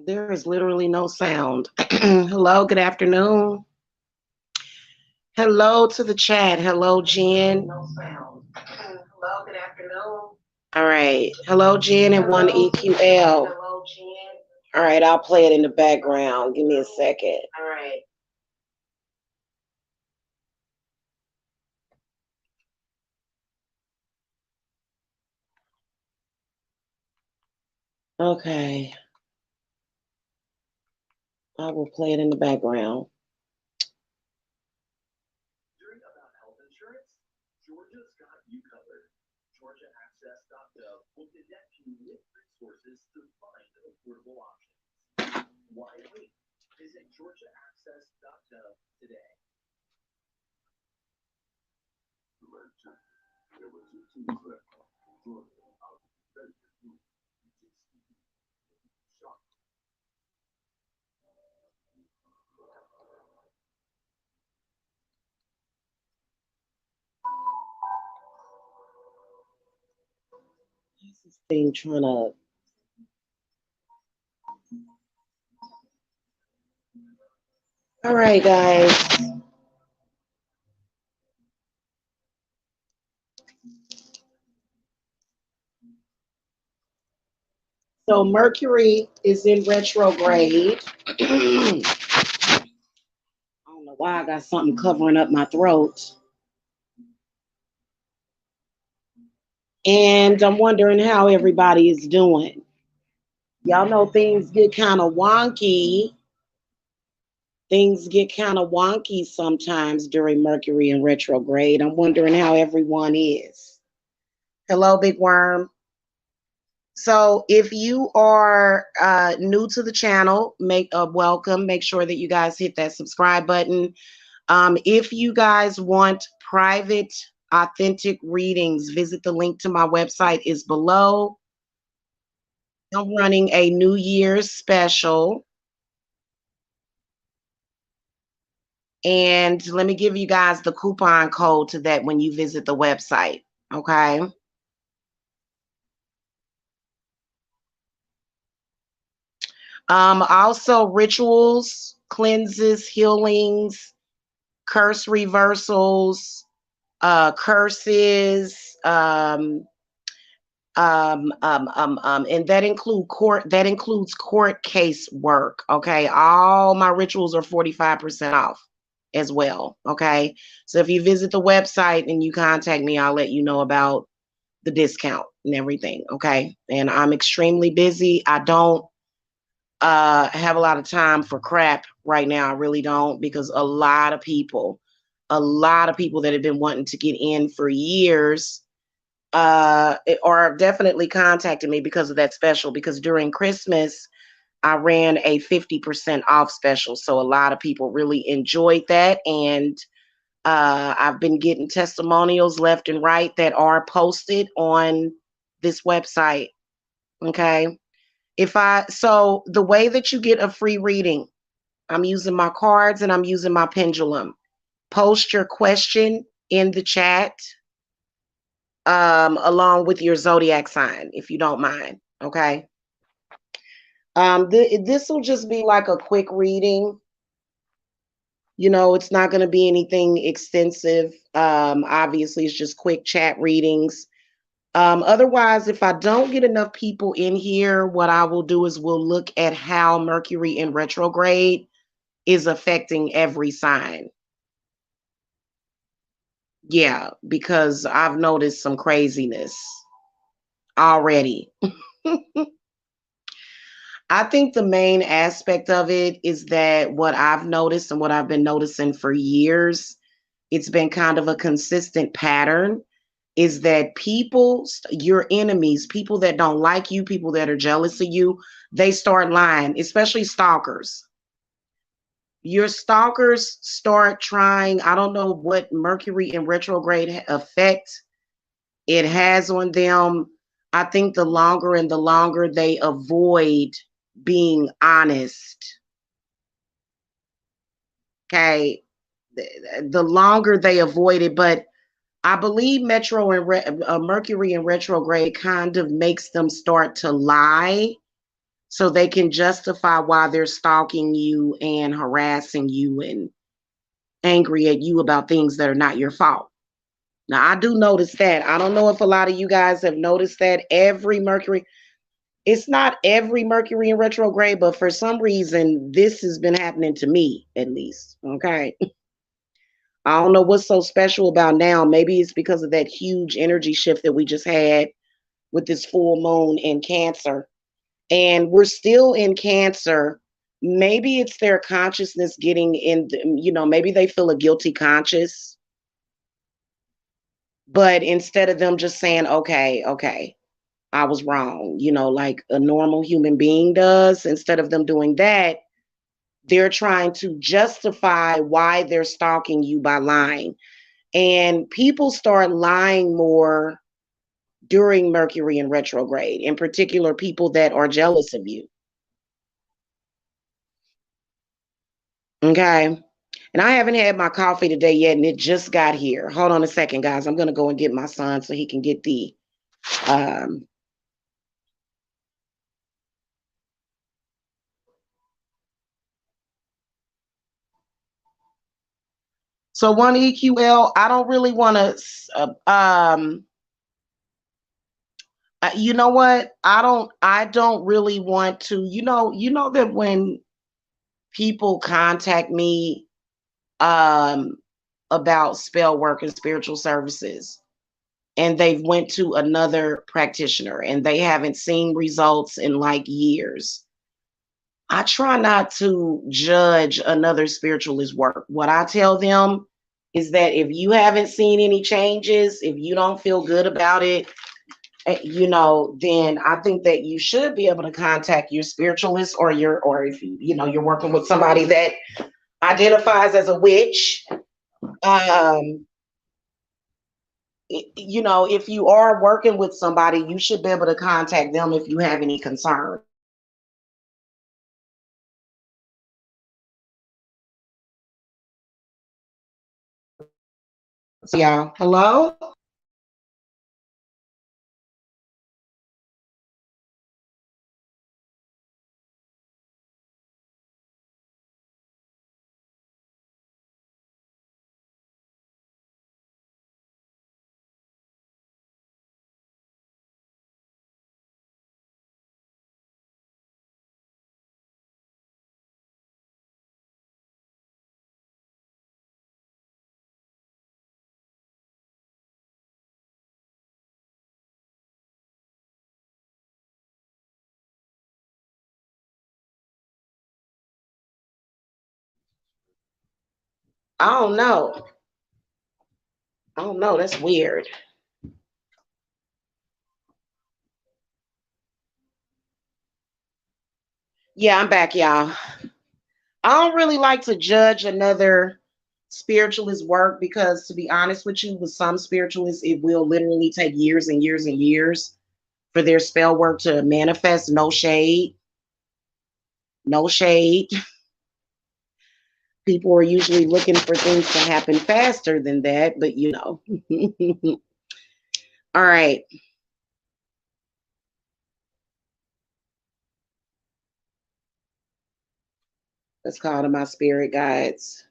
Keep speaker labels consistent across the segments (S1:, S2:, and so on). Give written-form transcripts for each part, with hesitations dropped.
S1: There is literally no sound. Hello, good afternoon. Hello to the chat. Hello, Jen. No sound. Hello, good afternoon. All right. Hello, Jen and one EQL. Hello, Jen. All right, I'll play it in the background. Give me a second. All right. Okay. I will play it in the background. This thing trying to. All right, guys. So Mercury is in retrograde. I don't know why I got something covering up my throat. And I'm wondering how everybody is doing. Y'all know things get kind of wonky. Things get kind of wonky sometimes during Mercury in retrograde. I'm wondering how everyone is. Hello, Big Worm. So if you are new to the channel, make a welcome. Make sure that you guys hit that subscribe button. If you guys want private, authentic readings, visit the link to my website is below. I'm running a New Year's special. And let me give you guys the coupon code to that when you visit the website. Okay. Also rituals, cleanses, healings, curse reversals, curses, and that includes court case work. Okay, all my rituals are 45% off as well. Okay, so if you visit the website and you contact me, I'll let you know about the discount and everything. Okay, and I'm extremely busy. I don't have a lot of time for crap right now. I really don't, because a lot of people that have been wanting to get in for years are definitely contacting me because of that special, because during Christmas I ran a 50% off special. So a lot of people really enjoyed that. And I've been getting testimonials left and right that are posted on this website. Okay. So the way that you get a free reading, I'm using my cards and I'm using my pendulum. Post your question in the chat along with your zodiac sign, if you don't mind. Okay. This will just be like a quick reading. You know, it's not going to be anything extensive. Obviously, it's just quick chat readings. Otherwise, if I don't get enough people in here, what I will do is we'll look at how Mercury in retrograde is affecting every sign. Yeah, because I've noticed some craziness already. I think the main aspect of it is that what I've noticed and what I've been noticing for years, it's been kind of a consistent pattern, is that people, your enemies, people that don't like you, people that are jealous of you, they start lying, especially stalkers. Your stalkers start trying, I don't know what Mercury in retrograde effect it has on them. I think the longer they avoid being honest, okay, the longer they avoid it. But I believe Mercury in retrograde kind of makes them start to lie. so they can justify why they're stalking you and harassing you and angry at you about things that are not your fault. Now, I do notice that. I don't know if a lot of you guys have noticed that every Mercury, it's not every Mercury in retrograde, but for some reason, this has been happening to me at least. Okay. I don't know what's so special about now. Maybe it's because of that huge energy shift that we just had with this full moon in Cancer. And we're still in Cancer. Maybe it's their consciousness getting in, maybe they feel a guilty conscience. But instead of them just saying, okay, I was wrong, like a normal human being does, instead of them doing that, they're trying to justify why they're stalking you by lying. And people start lying more during Mercury in retrograde, in particular, people that are jealous of you. Okay. And I haven't had my coffee today yet, and it just got here. Hold on a second, guys. I'm going to go and get my son so he can get the. So one EQL, I don't really want to. You know what? I don't really want to. That when people contact me about spell work and spiritual services, and they've went to another practitioner and they haven't seen results in like years, I try not to judge another spiritualist work. What I tell them is that if you haven't seen any changes, if you don't feel good about it, then I think that you should be able to contact your spiritualist, or if you're working with somebody that identifies as a witch. If you are working with somebody, you should be able to contact them if you have any concern. So, y'all, hello? I don't know. I don't know. That's weird. Yeah, I'm back, y'all. I don't really like to judge another spiritualist work because, to be honest with you, with some spiritualists, it will literally take years and years and years for their spell work to manifest. No shade. No shade. People are usually looking for things to happen faster than that, but All right. Let's call to my spirit guides.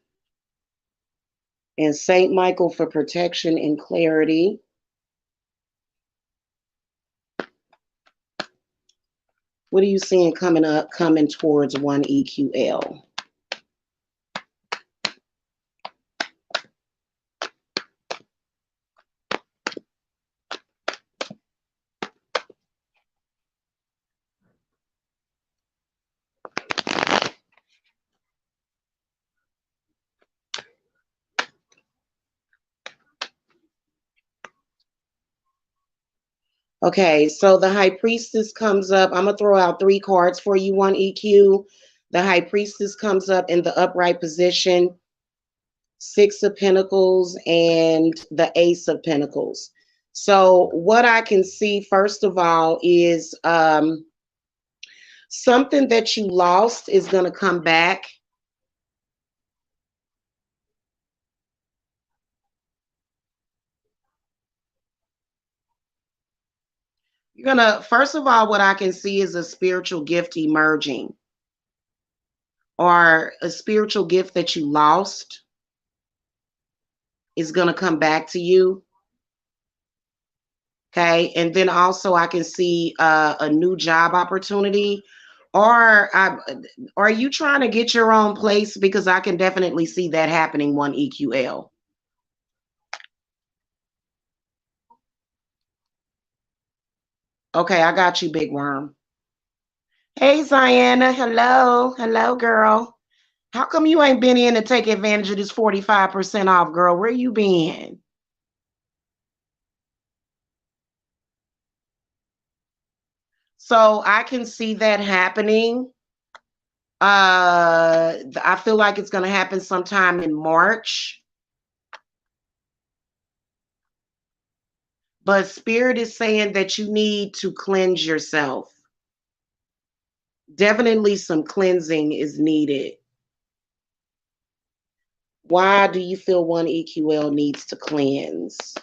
S1: And Saint Michael for protection and clarity. What are you seeing coming towards one EQL? Okay, so the High Priestess comes up. I'm going to throw out 3 cards for you, one EQ. The High Priestess comes up in the upright position, 6 of Pentacles, and the Ace of Pentacles. So what I can see, first of all, is something that you lost is going to come back. First of all, what I can see is a spiritual gift emerging, or a spiritual gift that you lost is gonna come back to you. Okay. And then also I can see a new job opportunity. Or are you trying to get your own place? Because I can definitely see that happening, one EQL. Okay, I got you, Big Worm. Hey, Ziana. Hello. Hello, girl. How come you ain't been in to take advantage of this 45% off, girl? Where you been? So I can see that happening. I feel like it's going to happen sometime in March. But Spirit is saying that you need to cleanse yourself. Definitely some cleansing is needed. Why do you feel one EQL needs to cleanse?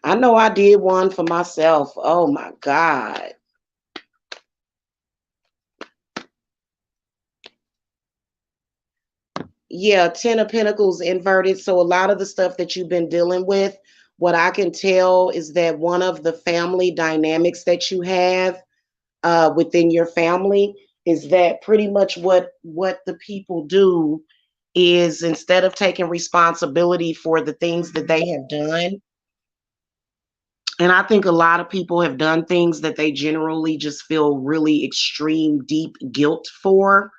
S1: I know I did one for myself. Oh my God. Yeah, 10 of Pentacles inverted. So a lot of the stuff that you've been dealing with, what I can tell is that one of the family dynamics that you have within your family is that pretty much what the people do is, instead of taking responsibility for the things that they have done, and I think a lot of people have done things that they generally just feel really extreme deep guilt for.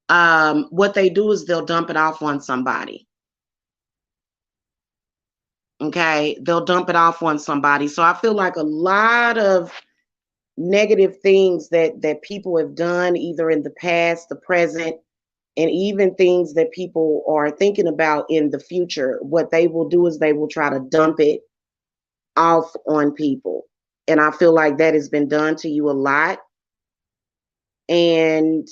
S1: What they do is they'll dump it off on somebody. Okay, they'll dump it off on somebody. So I feel like a lot of negative things that people have done, either in the past, the present, and even things that people are thinking about in the future, what they will do is they will try to dump it off on people. And I feel like that has been done to you a lot. And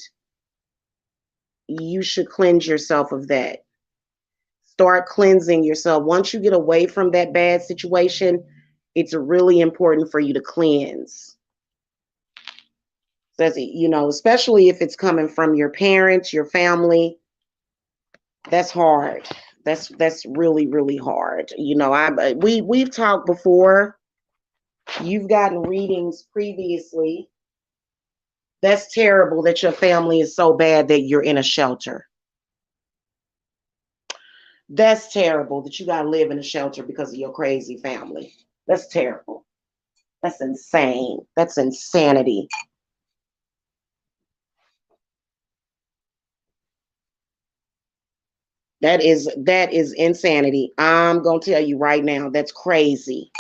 S1: you should cleanse yourself of that. Start cleansing yourself. Once you get away from that bad situation, it's really important for you to cleanse. That's, especially if it's coming from your parents, your family. That's hard. That's really, really hard. We've talked before. You've gotten readings previously. That's terrible that your family is so bad that you're in a shelter. That's terrible that you got to live in a shelter because of your crazy family. That's terrible. That's insane. That's insanity. That is insanity. I'm going to tell you right now, that's crazy.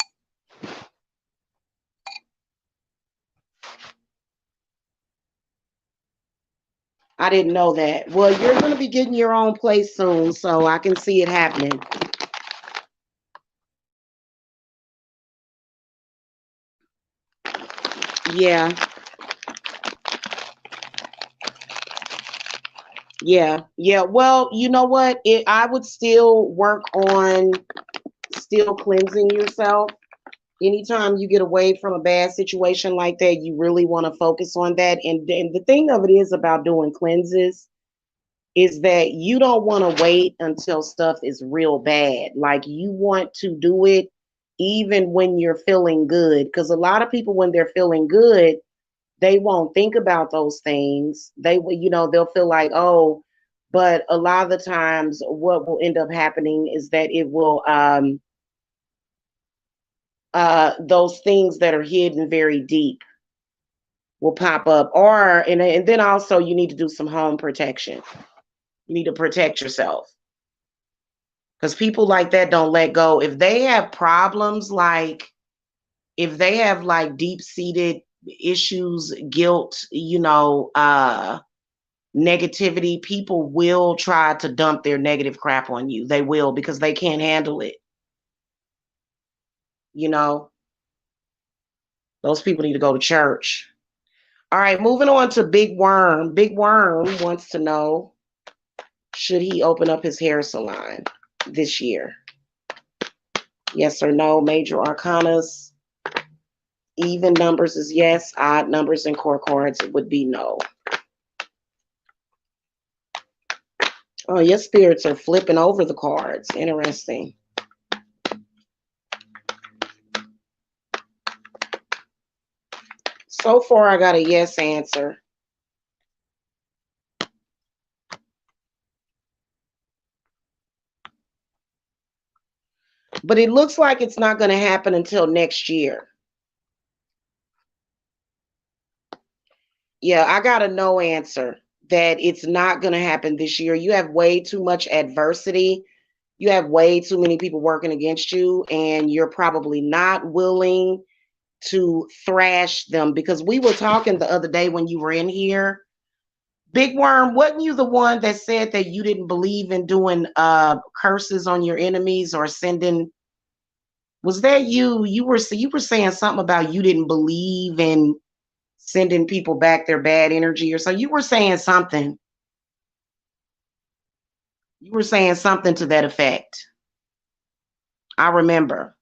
S1: I didn't know that. Well, you're going to be getting your own place soon, so I can see it happening. Yeah. Yeah. Yeah. Well, you know what? I would still work on still cleansing yourself. Anytime you get away from a bad situation like that, you really want to focus on that. And the thing of it is about doing cleanses is that you don't want to wait until stuff is real bad. Like, you want to do it even when you're feeling good. Because a lot of people, when they're feeling good, they won't think about those things. They'll feel like, oh, but a lot of the times what will end up happening is that it will, those things that are hidden very deep will pop up. And then also you need to do some home protection. You need to protect yourself. Because people like that don't let go. If they have problems, like if they have like deep-seated issues, guilt, negativity, people will try to dump their negative crap on you. They will, because they can't handle it. You know, those people need to go to church. All right, moving on to Big Worm. Big Worm wants to know, should he open up his hair salon this year? Yes or no, major arcanas. Even numbers is yes. Odd numbers and court cards would be no. Oh, your spirits are flipping over the cards. Interesting. So far, I got a yes answer. But it looks like it's not going to happen until next year. Yeah, I got a no answer that it's not going to happen this year. You have way too much adversity. You have way too many people working against you, and you're probably not willing to thrash them, because we were talking the other day when you were in here. Big Worm, wasn't you the one that said that you didn't believe in doing curses on your enemies or sending? Was that you? You were saying something about you didn't believe in sending people back their bad energy, or so you were saying something. You were saying something to that effect. I remember.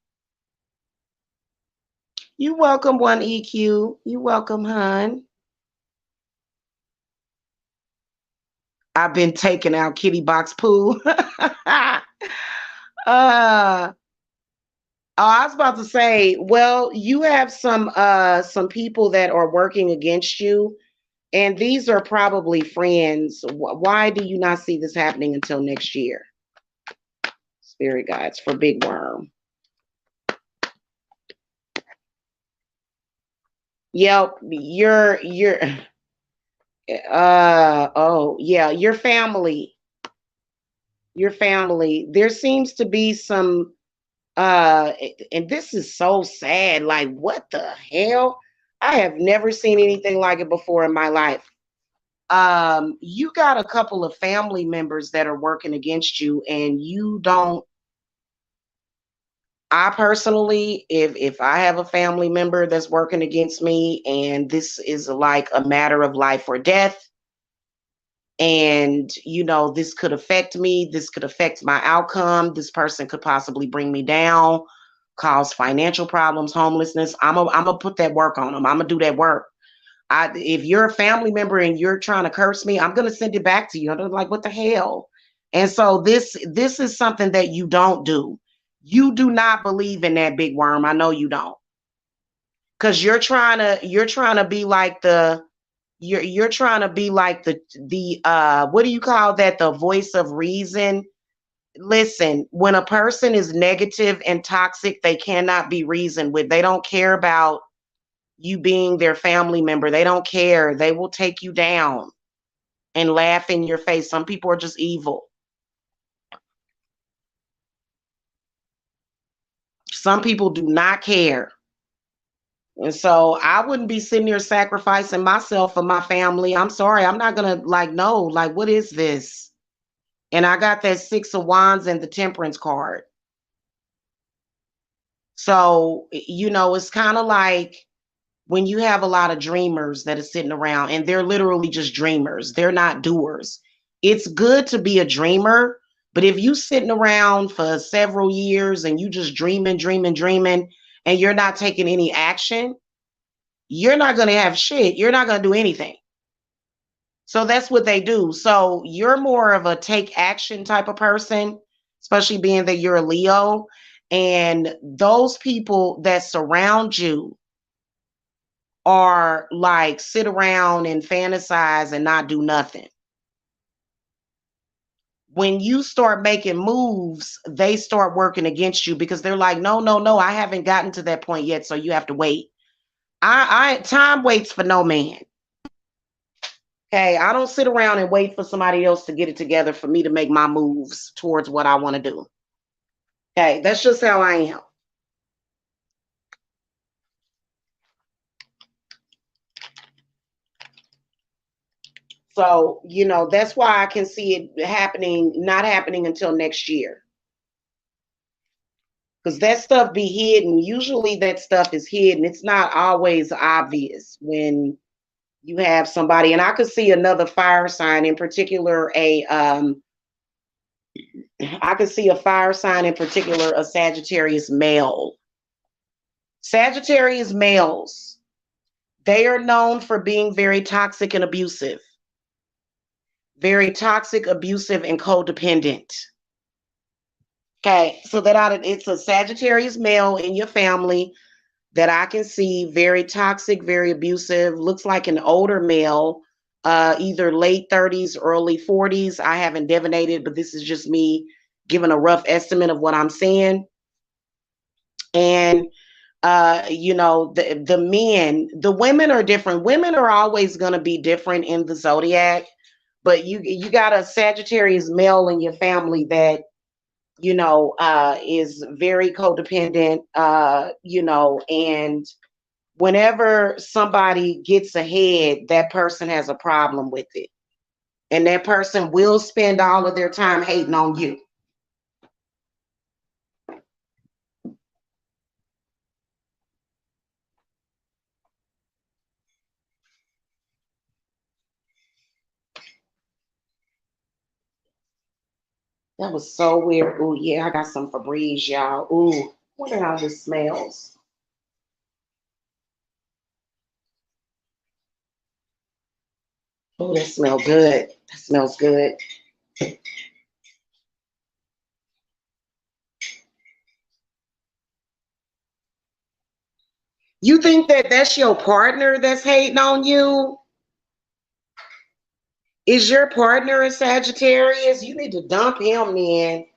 S1: You welcome, one EQ. You welcome, hun. I've been taking out kitty box poo. I was about to say, well, you have some people that are working against you, and these are probably friends. Why do you not see this happening until next year? Spirit guides for Big Worm. Yep, you're oh yeah, your family. Your family. There seems to be some and this is so sad. Like, what the hell? I have never seen anything like it before in my life. You got a couple of family members that are working against you, and you don't. I personally, if I have a family member that's working against me, and this is like a matter of life or death, and this could affect me, this could affect my outcome, this person could possibly bring me down, cause financial problems, homelessness. I'm gonna put that work on them. I'm gonna do that work. If you're a family member and you're trying to curse me, I'm gonna send it back to you. I'm like, what the hell? And so this is something that you don't do. You do not believe in that, Big Worm. I know you don't. Because you're trying to be like you're trying to be like the what do you call that? The voice of reason. Listen, when a person is negative and toxic, they cannot be reasoned with. They don't care about you being their family member. They don't care. They will take you down and laugh in your face. Some people are just evil. Some people do not care. And so I wouldn't be sitting here sacrificing myself for my family. I'm sorry. I'm not going to no, what is this? And I got that Six of Wands and the Temperance card. So, it's kind of like when you have a lot of dreamers that are sitting around and they're literally just dreamers, they're not doers. It's good to be a dreamer, but if you sitting around for several years and you just dreaming, and you're not taking any action, you're not going to have shit. You're not going to do anything. So that's what they do. So you're more of a take action type of person, especially being that you're a Leo. And those people that surround you are like sit around and fantasize and not do nothing. When you start making moves, they start working against you because they're like, no, I haven't gotten to that point yet, so you have to wait. I time waits for no man. Okay, I don't sit around and wait for somebody else to get it together for me to make my moves towards what I want to do. Okay, that's just how I am. So, that's why I can see it not happening until next year. Because that stuff be hidden. Usually that stuff is hidden. It's not always obvious when you have somebody. And I could see another fire sign, in particular I could see a fire sign, in particular a Sagittarius male. Sagittarius males, they are known for being very toxic and abusive. Very toxic, abusive, and codependent. Okay, so it's a Sagittarius male in your family that I can see, very toxic, very abusive, looks like an older male, either late 30s, early 40s. I haven't divinated, but this is just me giving a rough estimate of what I'm saying. And the men, the women are different. Women are always going to be different in the zodiac, but you got a Sagittarius male in your family that is very codependent, and whenever somebody gets ahead, that person has a problem with it. And that person will spend all of their time hating on you. That was so weird. Oh, yeah, I got some Febreze, y'all. Ooh, wonder how this smells. Oh, that smells good. That smells good. You think that that's your partner that's hating on you? Is your partner a Sagittarius? You need to dump him then.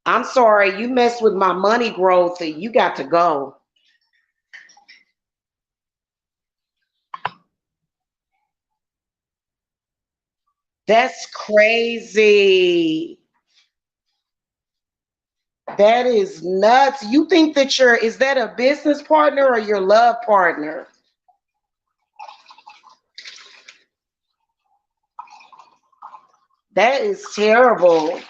S1: I'm sorry, you messed with my money growth and you got to go. That's crazy. That is nuts. You think that is that a business partner or your love partner? That is terrible.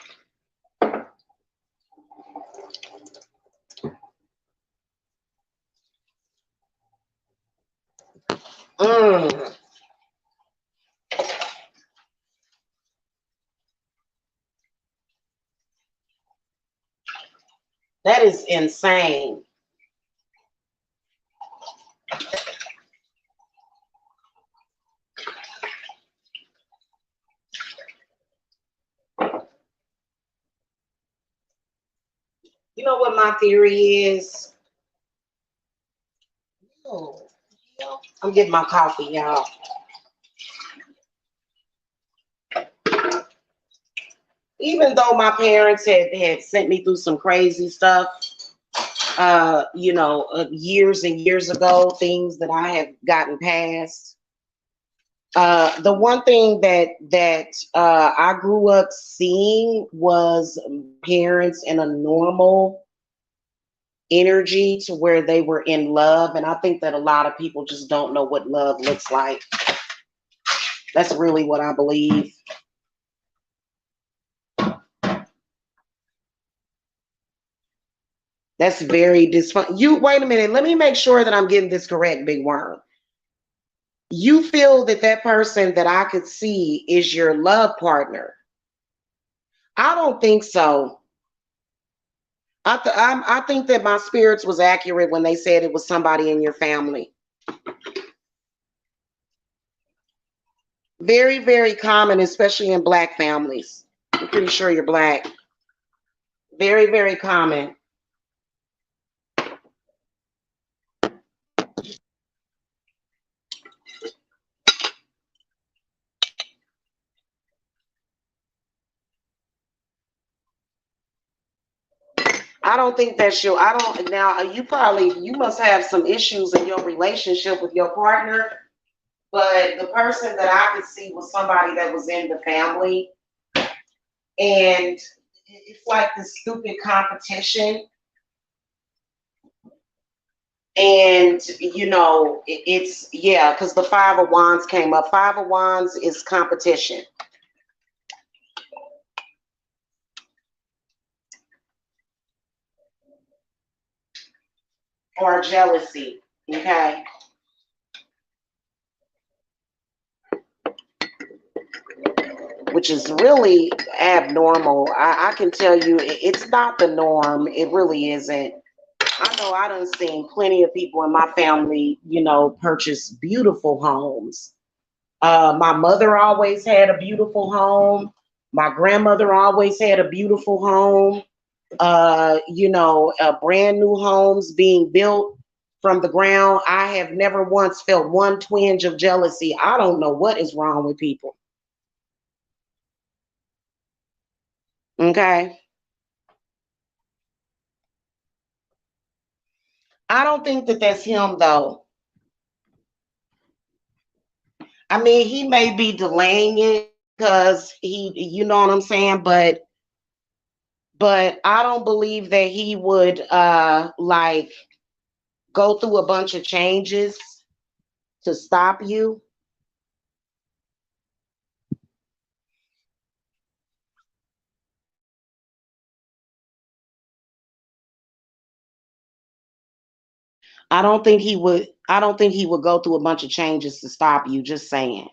S1: Mm, that is insane. You know what my theory is? Oh, I'm getting my coffee, y'all. Even though my parents had sent me through some crazy stuff, years and years ago, things that I have gotten past. The one thing that I grew up seeing was parents in a normal energy to where they were in love, and I think that a lot of people just don't know what love looks like. That's really what I believe. That's very dysfunctional. You wait a minute. Let me make sure that I'm getting this correct, Big Worm. You feel that that person that I could see is your love partner? I don't think so. I think that my spirits was accurate when they said it was somebody in your family. Very, very common, especially in Black families. I'm pretty sure you're Black. Very, very common. I don't think that's you. I don't. Now you must have some issues in your relationship with your partner. But the person that I could see was somebody that was in the family, and it's like this stupid competition. And it's yeah, because the Five of Wands came up. Five of Wands is competition or jealousy. Okay. which is really abnormal. I can tell you it's not the norm. It really isn't. I know I done seen plenty of people in my family, you know, purchase beautiful homes. My mother always had a beautiful home. My grandmother always had a beautiful home. You know, brand new homes being built from the ground. I have never once felt one twinge of jealousy. I don't know what is wrong with people. Okay. I don't think that that's him though. I mean, he may be delaying it because you know what I'm saying, but I don't believe that he would like go through a bunch of changes to stop you. I don't think he would go through a bunch of changes to stop you, just saying.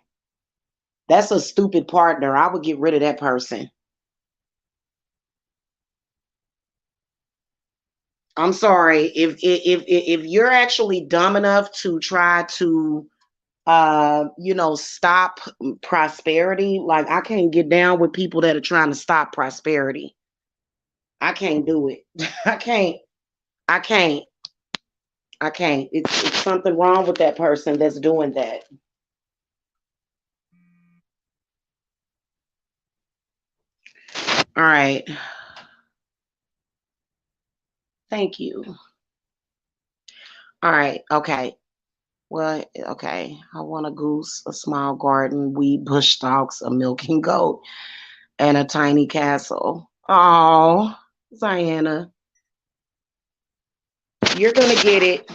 S1: That's a stupid partner. I would get rid of that person. I'm sorry. If you're actually dumb enough to try to you know, stop prosperity, like I can't get down with people that are trying to stop prosperity. I can't do it. I can't. I can't. I can't. It's something wrong with that person that's doing that. All right. Thank you. All right. Okay. Well, okay. I want a goose, a small garden, weed, bush stalks, a milking goat, and a tiny castle. Oh, Diana, you're gonna get it.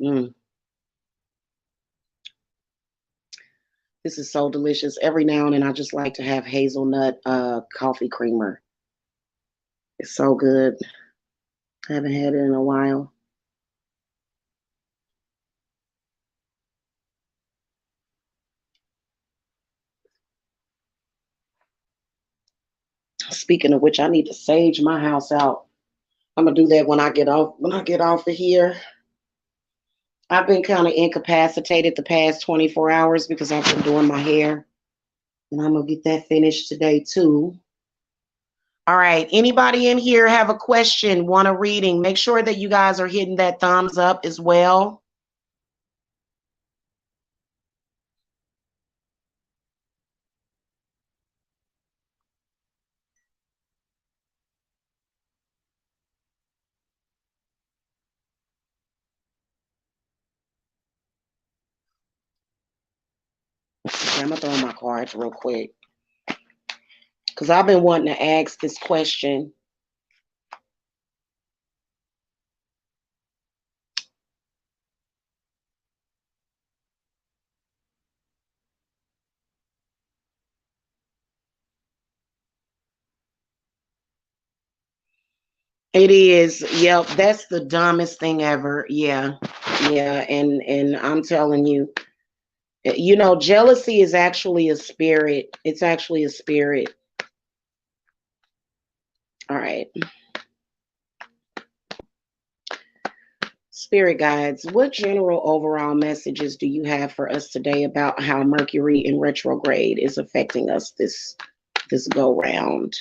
S1: Mm, this is so delicious. Every now and then, I just like to have hazelnut coffee creamer. It's so good. I haven't had it in a while. Speaking of which, I need to sage my house out. I'm gonna do that when I get off. When I get off of here, I've been kind of incapacitated the past 24 hours because I've been doing my hair, and I'm gonna get that finished today too. All right. Anybody in here have a question, want a reading? Make sure that you guys are hitting that thumbs up as well. Okay, I'm gonna throw my cards real quick because I've been wanting to ask this question. It is. Yep, that's the dumbest thing ever. Yeah. Yeah, and I'm telling you, you know, jealousy is actually a spirit. It's actually a spirit. All right. Spirit guides, what general overall messages do you have for us today about how Mercury in retrograde is affecting us this go round?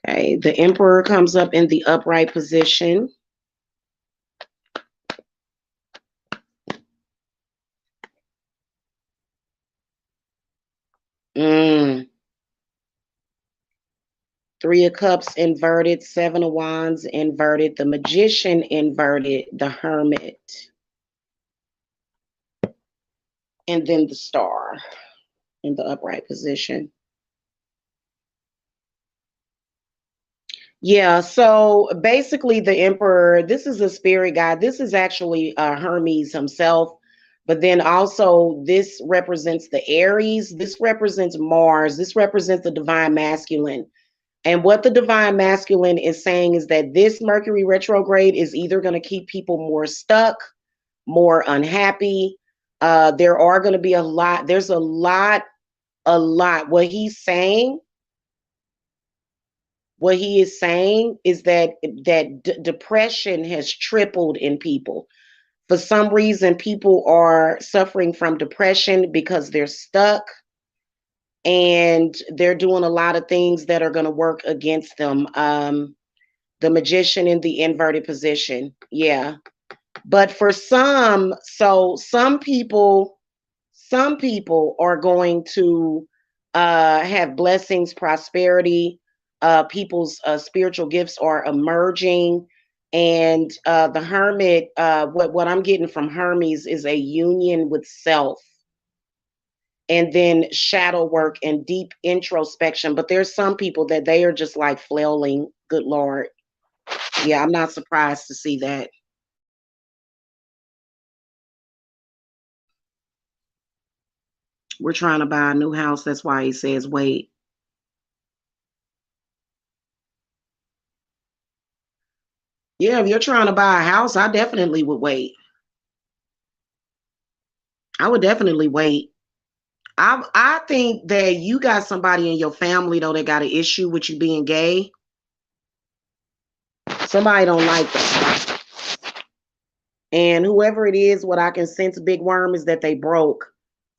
S1: Okay, the Emperor comes up in the upright position. Mm. Three of Cups inverted, Seven of Wands inverted, the Magician inverted, the Hermit, and then the Star in the upright position. Yeah, so basically, the Emperor, this is a spirit guide. This is actually Hermes himself, but then also this represents the Aries, this represents Mars, this represents the divine masculine. And what the divine masculine is saying is that this Mercury retrograde is either going to keep people more stuck, more unhappy, There are going to be a lot. There's a lot, a lot. What he is saying is that depression has tripled in people. For some reason, people are suffering from depression because they're stuck and they're doing a lot of things that are going to work against them. The magician in the inverted position. Yeah. But for some, so some people are going to have blessings, prosperity. People's spiritual gifts are emerging. And the hermit, what I'm getting from Hermes is a union with self, and then shadow work and deep introspection. But there's some people that they are just like flailing. Good Lord. Yeah, I'm not surprised to see that. We're trying to buy a new house. That's why he says wait. Yeah, if you're trying to buy a house, I definitely would wait. I would definitely wait. I think that you got somebody in your family though that got an issue with you being gay. Somebody don't like that. And whoever it is, what I can sense, Big Worm, is that they broke.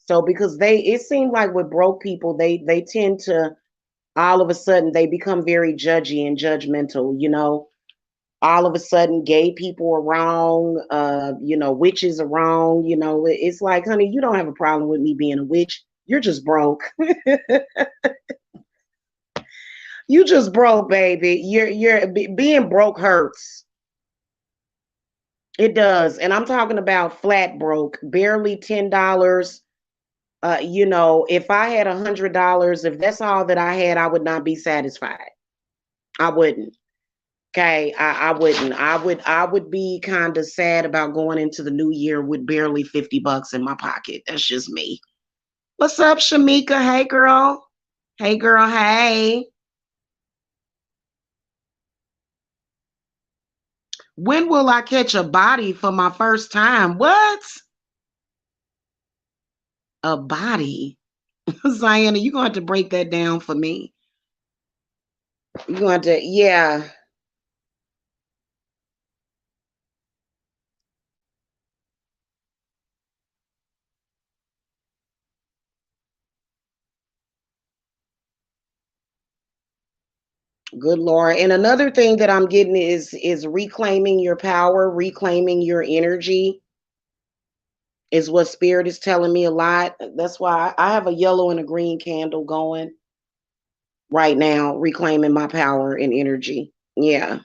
S1: So because it seems like with broke people, they tend to all of a sudden they become very judgy and judgmental. All of a sudden gay people are wrong, witches are wrong. It's like, honey, you don't have a problem with me being a witch, you're just broke. You just broke, baby. Being broke hurts. It does. And I'm talking about flat broke, barely $10. If I had $100, if that's all that I had, I would not be satisfied. I wouldn't. Okay, I wouldn't. I would be kind of sad about going into the new year with barely $50 in my pocket. That's just me. What's up, Shamika? Hey girl. Hey girl, hey. When will I catch a body for my first time? What? A body? Ziana, you're going to have to break that down for me. You're going to, yeah. Good Lord. And another thing that I'm getting is reclaiming your power, reclaiming your energy is what spirit is telling me a lot. That's why I have a yellow and a green candle going right now, reclaiming my power and energy. Yeah.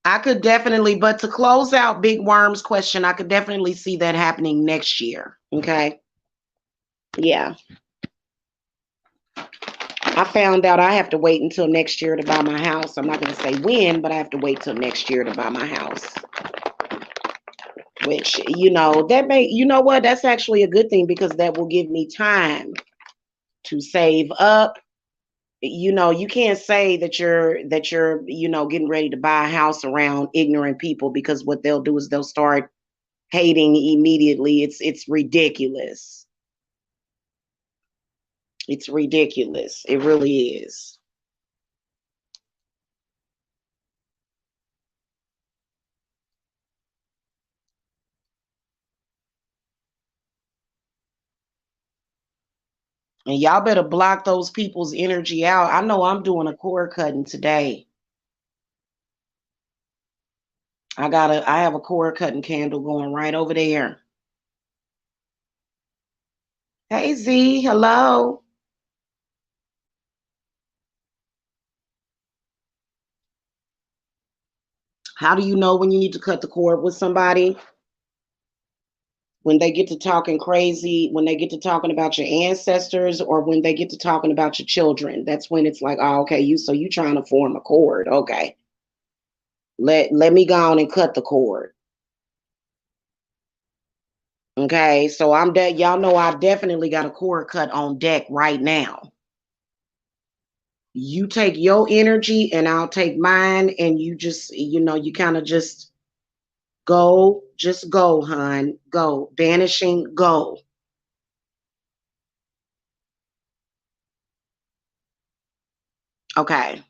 S1: I could definitely, but to close out Big Worm's question, I could definitely see that happening next year. Okay. Yeah. I found out I have to wait until next year to buy my house. I'm not going to say when, but I have to wait till next year to buy my house. Which, you know what? That's actually a good thing because that will give me time to save up. You can't say that you're getting ready to buy a house around ignorant people, because what they'll do is they'll start hating immediately. It's ridiculous. It's ridiculous. It really is. And y'all better block those people's energy out. I know I'm doing a cord cutting today. I have a cord cutting candle going right over there. Hey Z, hello. How do you know when you need to cut the cord with somebody? when they get to talking crazy, when they get to talking about your ancestors, or when they get to talking about your children, that's when it's like, oh, okay, you trying to form a cord. Okay. Let me go on and cut the cord. Okay. So I'm dead. Y'all know I definitely got a cord cut on deck right now. You take your energy and I'll take mine, and you just, you kind of just go, hon. Go. Banishing, go. Okay.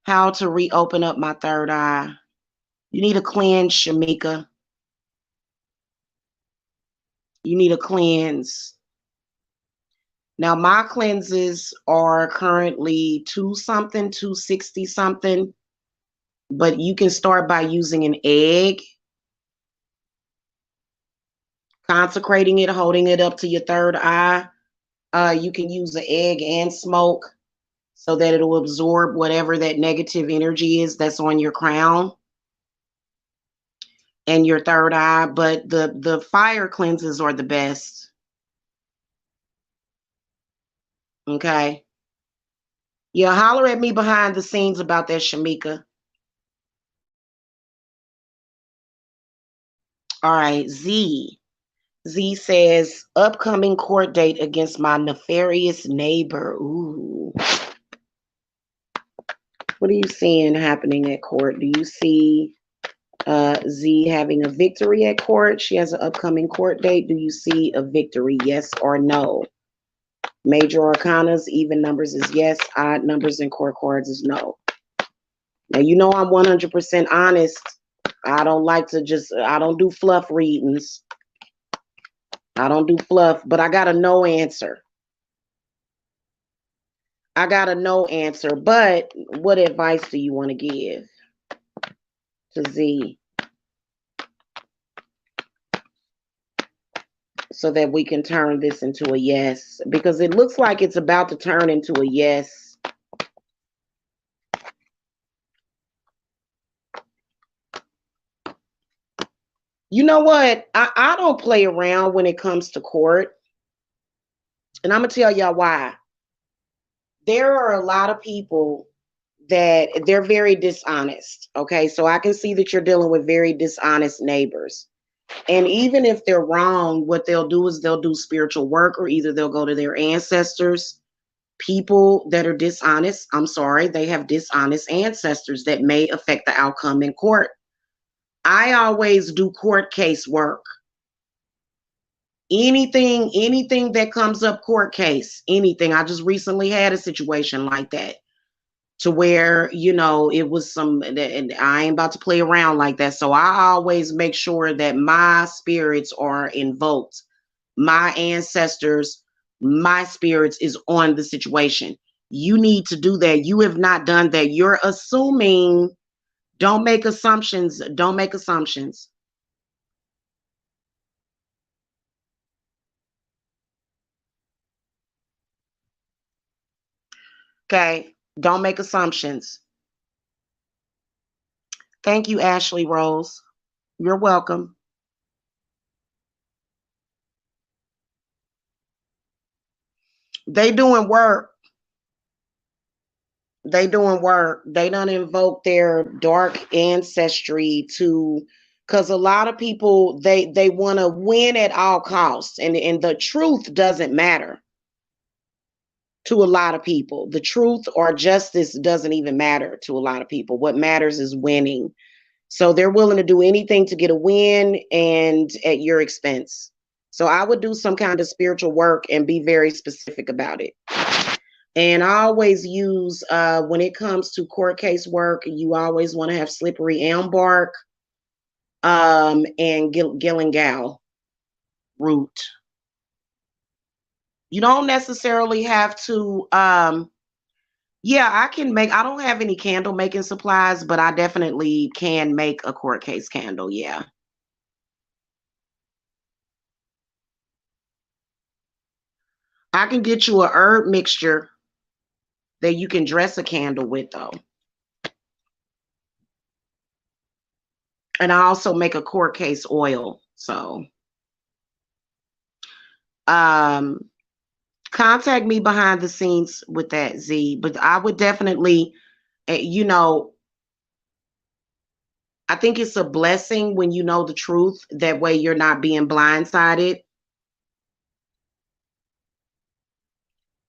S1: How to reopen up my third eye. You need a cleanse, Shamika. You need a cleanse. Now, my cleanses are currently 260 something, but you can start by using an egg, consecrating it, holding it up to your third eye. You can use the egg and smoke so that it'll absorb whatever that negative energy is that's on your crown and your third eye. But the fire cleanses are the best. Okay. Yeah, holler at me behind the scenes about that, Shamika. All right, Z. Z says, upcoming court date against my nefarious neighbor. Ooh. What are you seeing happening at court? Do you see Z having a victory at court? She has an upcoming court date. Do you see a victory? Yes or no? Major arcanas, even numbers is yes. Odd numbers and court cards is no. Now, you know I'm 100% honest. I don't do fluff readings. I don't do fluff, but I got a no answer. I got a no answer, but what advice do you want to give to Z so that we can turn this into a yes? Because it looks like it's about to turn into a yes. You know what? I don't play around when it comes to court. And I'm going to tell y'all why. There are a lot of people that they're very dishonest. Okay. So I can see that you're dealing with very dishonest neighbors. And even if they're wrong, what they'll do is they'll do spiritual work, or either they'll go to their ancestors. People that are dishonest, I'm sorry, they have dishonest ancestors that may affect the outcome in court. I always do court case work. Anything that comes up court case, anything. I just recently had a situation like that, to where, it was and I ain't about to play around like that. So I always make sure that my spirits are invoked. My ancestors, my spirits is on the situation. You need to do that. You have not done that. You're assuming. Don't make assumptions. Don't make assumptions. Okay. Don't make assumptions. Thank you, Ashley Rose. You're welcome. They doing work. They doing work. They done invoke their dark ancestry to, because a lot of people, they want to win at all costs, and the truth doesn't matter to a lot of people. The truth or justice doesn't even matter to a lot of people. What matters is winning. So they're willing to do anything to get a win, and at your expense. So I would do some kind of spiritual work and be very specific about it. And I always use, when it comes to court case work, you always want to have slippery elm bark, and gillingal root. You don't necessarily have to, yeah, I don't have any candle making supplies, but I definitely can make a court case candle. Yeah. I can get you a herb mixture. that you can dress a candle with, though. And I also make a court case oil. So contact me behind the scenes with that, Z. But I would definitely, you know, I think it's a blessing when you know the truth. That way you're not being blindsided.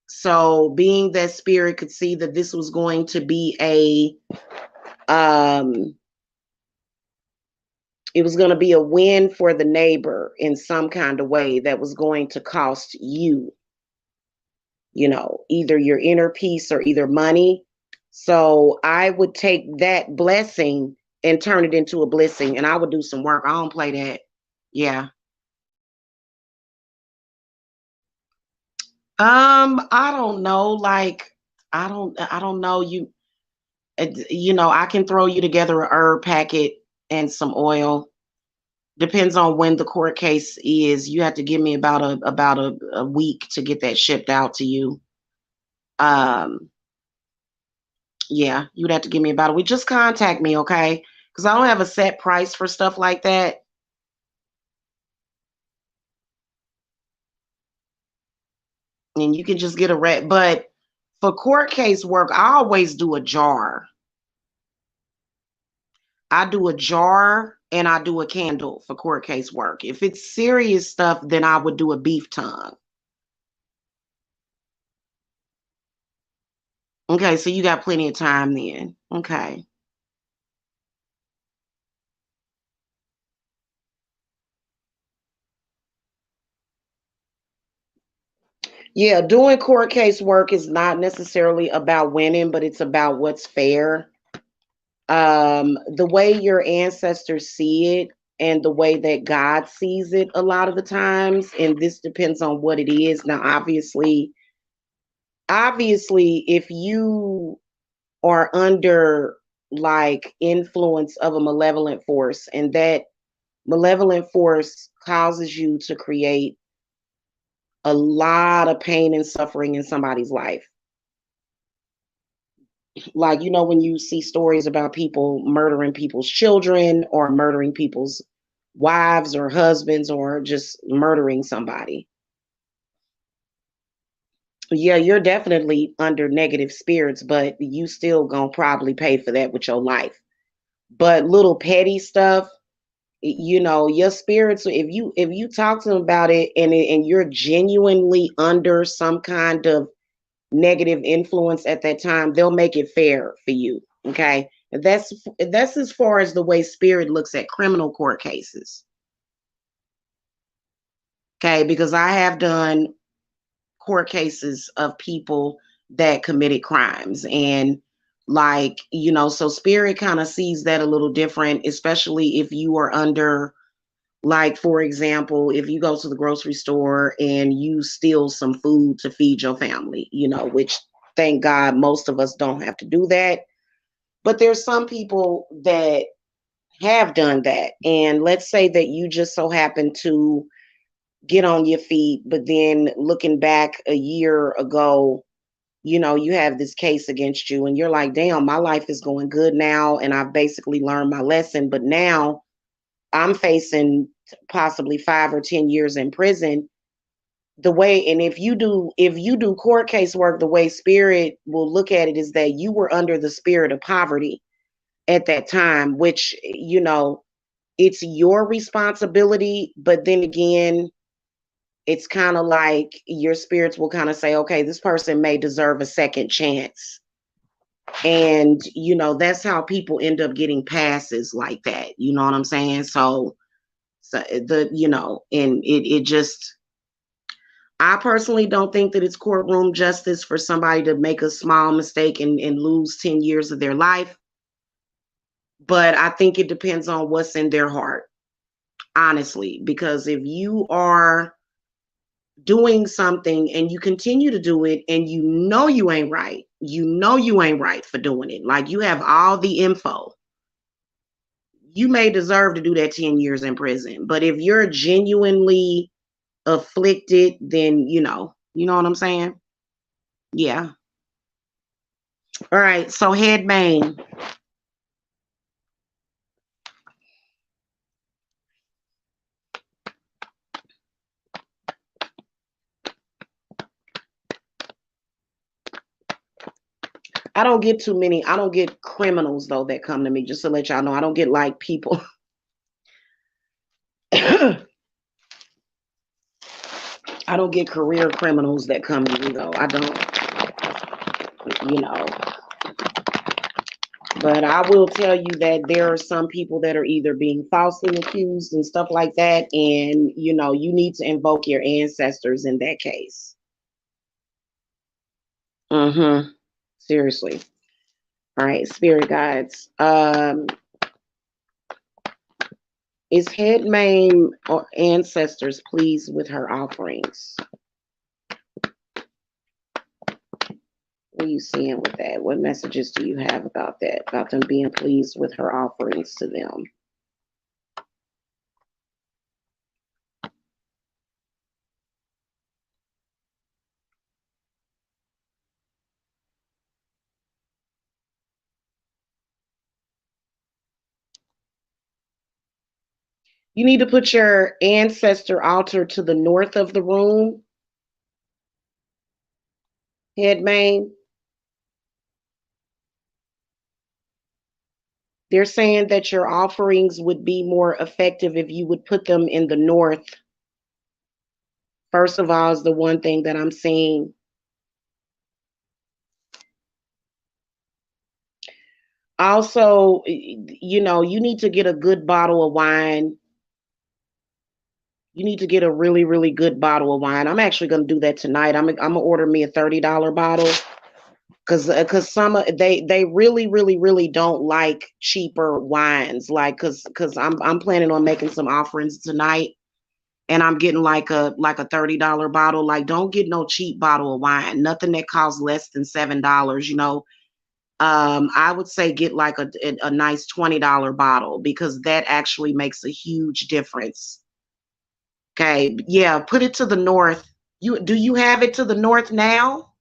S1: So being that spirit could see that this was going to be it was going to be a win for the neighbor in some kind of way that was going to cost you, either your inner peace or either money. So I would take that blessing and turn it into a blessing, and I would do some work. I don't play that. Yeah. I don't know. Like, I don't know. I can throw you together a herb packet and some oil. Depends on when the court case is. You have to give me about a week to get that shipped out to you. Yeah, you'd have to give me about a week. Just contact me, okay? Because I don't have a set price for stuff like that. And you can just get a rat. But for court case work, I always do a jar. I do a jar and I do a candle for court case work. If it's serious stuff, then I would do a beef tongue. Okay, so you got plenty of time then. Okay. Yeah, doing court case work is not necessarily about winning, but it's about what's fair. The way your ancestors see it and the way that God sees it a lot of the times, and this depends on what it is. Now, obviously, if you are under like influence of a malevolent force and that malevolent force causes you to create a lot of pain and suffering in somebody's life. Like, when you see stories about people murdering people's children or murdering people's wives or husbands or just murdering somebody. Yeah, you're definitely under negative spirits, but you still gonna probably pay for that with your life. But little petty stuff, your spirits, if you talk to them about it and you're genuinely under some kind of negative influence at that time, they'll make it fair for you. Okay. That's as far as the way spirit looks at criminal court cases. Okay, because I have done court cases of people that committed crimes, and like, so spirit kind of sees that a little different, especially if you are under, like, for example, if you go to the grocery store and you steal some food to feed your family, which thank God most of us don't have to do that. But there's some people that have done that. And let's say that you just so happen to get on your feet, but then looking back a year ago, you have this case against you and you're like, damn, my life is going good now. And I've basically learned my lesson. But now I'm facing possibly 5 or 10 years in prison. And if you do court case work, the way spirit will look at it is that you were under the spirit of poverty at that time, which, it's your responsibility. But then again, it's kind of like your spirits will kind of say, okay, this person may deserve a second chance. And, that's how people end up getting passes like that. You know what I'm saying? So and it just, I personally don't think that it's courtroom justice for somebody to make a small mistake and lose 10 years of their life. But I think it depends on what's in their heart, honestly, because if you are doing something and you continue to do it and you ain't right, you ain't right for doing it, like you have all the info, you may deserve to do that 10 years in prison. But if you're genuinely afflicted, then you know what I'm saying? Yeah. All right, so head main. I don't get too many. I don't get criminals though that come to me. Just to let y'all know, I don't get like people. I don't get career criminals that come to me though. I don't, you know. But I will tell you that there are some people that are either being falsely accused and stuff like that, and you know, you need to invoke your ancestors in that case. Mm-hmm. Seriously. All right, spirit guides. Is head main or ancestors pleased with her offerings? What are you seeing with that? What messages do you have about that? About them being pleased with her offerings to them? You need to put your ancestor altar to the north of the room, head main. They're saying that your offerings would be more effective if you would put them in the north. First of all, is the one thing that I'm seeing. Also, you know, you need to get a good bottle of wine. You need to get a really, really good bottle of wine. I'm actually going to do that tonight. I'm gonna order me a $30 bottle because some they really, really, really don't like cheaper wines. Like because I'm planning on making some offerings tonight, and I'm getting like a $30 bottle. Like, don't get no cheap bottle of wine. Nothing that costs less than $7. You know, I would say get like a nice $20 bottle because that actually makes a huge difference. Okay, yeah, put it to the north. You have it to the north now?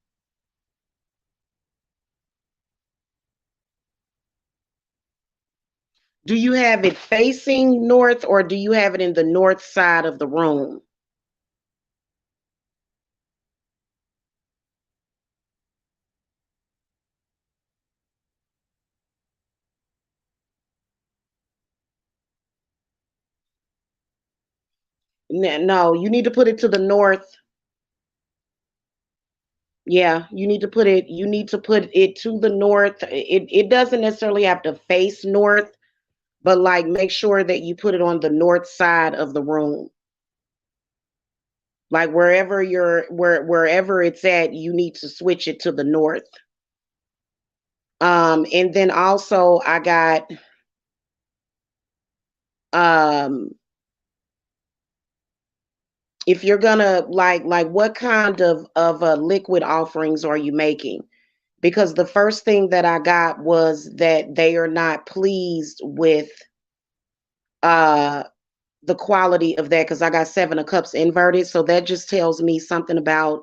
S1: Do you have it facing north or do you have it in the north side of the room? No, you need to put it to the north. Yeah, you need to put it to the north. It doesn't necessarily have to face north, but like make sure that you put it on the north side of the room. Like wherever it's at, you need to switch it to the north. And then also I got um if you're gonna like what kind of liquid offerings are you making? Because the first thing that I got was that they are not pleased with uh the quality of that because I got 7 of cups inverted, so that just tells me something about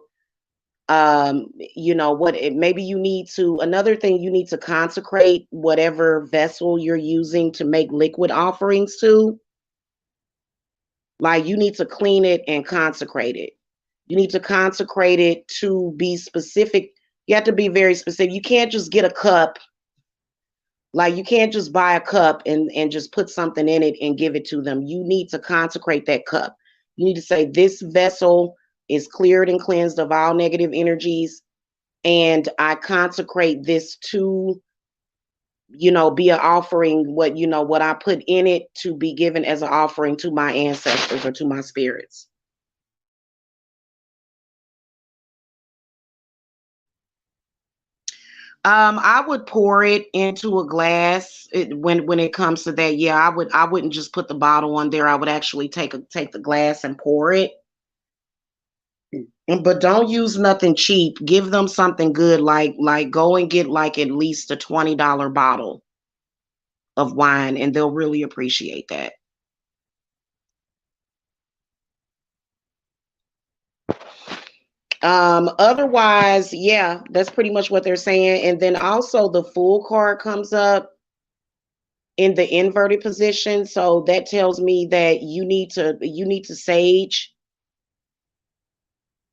S1: you know what it, maybe you need to another thing you need to consecrate whatever vessel you're using to make liquid offerings to. Like you need to clean it and consecrate it. You need to consecrate it to be specific. You have to be very specific. You can't just get a cup. Like you can't just buy a cup and just put something in it and give it to them. You need to consecrate that cup. You need to say this vessel is cleared and cleansed of all negative energies, and I consecrate this to, you know, be an offering. What you know, what I put in it to be given as an offering to my ancestors or to my spirits. I would pour it into a glass when it comes to that. Yeah, I wouldn't just put the bottle on there. I would actually take the glass and pour it. But don't use nothing cheap. Give them something good. Like go and get like at least a $20 bottle of wine, and they'll really appreciate that. Otherwise, yeah, that's pretty much what they're saying. And then also the Fool card comes up in the inverted position. So that tells me that you need to sage.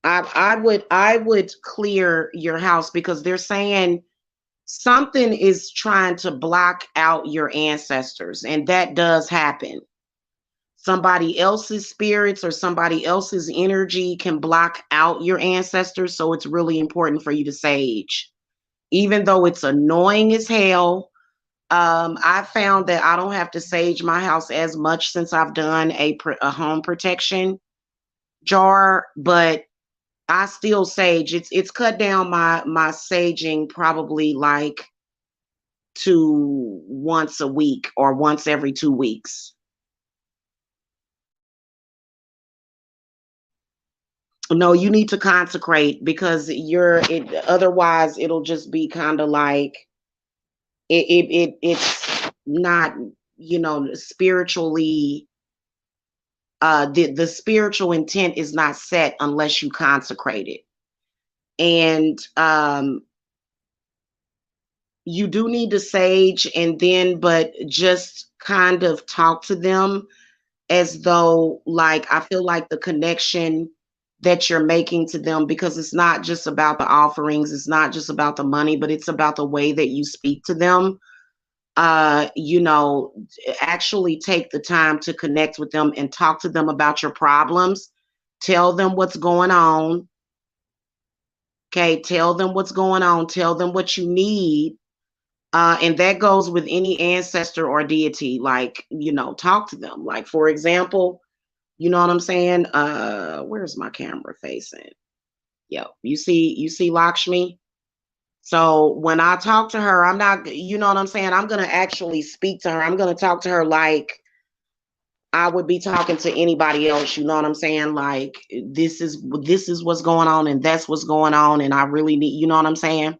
S1: I would clear your house because they're saying something is trying to block out your ancestors, and that does happen. Somebody else's spirits or somebody else's energy can block out your ancestors, so it's really important for you to sage. Even though it's annoying as hell, I found that I don't have to sage my house as much since I've done a home protection jar, but I still sage. It's cut down my saging probably like to once a week or once every 2 weeks. No, you need to consecrate because otherwise it'll just be kind of like it's not, spiritually, the spiritual intent is not set unless you consecrate it. And you do need to sage, and then but just kind of talk to them as though, like, I feel like the connection that you're making to them, because it's not just about the offerings, it's not just about the money, but it's about the way that you speak to them. You know, actually take the time to connect with them and talk to them about your problems. Tell them what's going on. Okay, tell them what's going on. Tell them what you need. And that goes with any ancestor or deity. Like, talk to them. Like, for example, you know what I'm saying? Where's my camera facing? Yo, you see Lakshmi? So when I talk to her, I'm not, you know what I'm saying? I'm gonna actually speak to her. I'm gonna talk to her like I would be talking to anybody else, you know what I'm saying? Like, this is what's going on, and that's what's going on, and I really need, you know what I'm saying?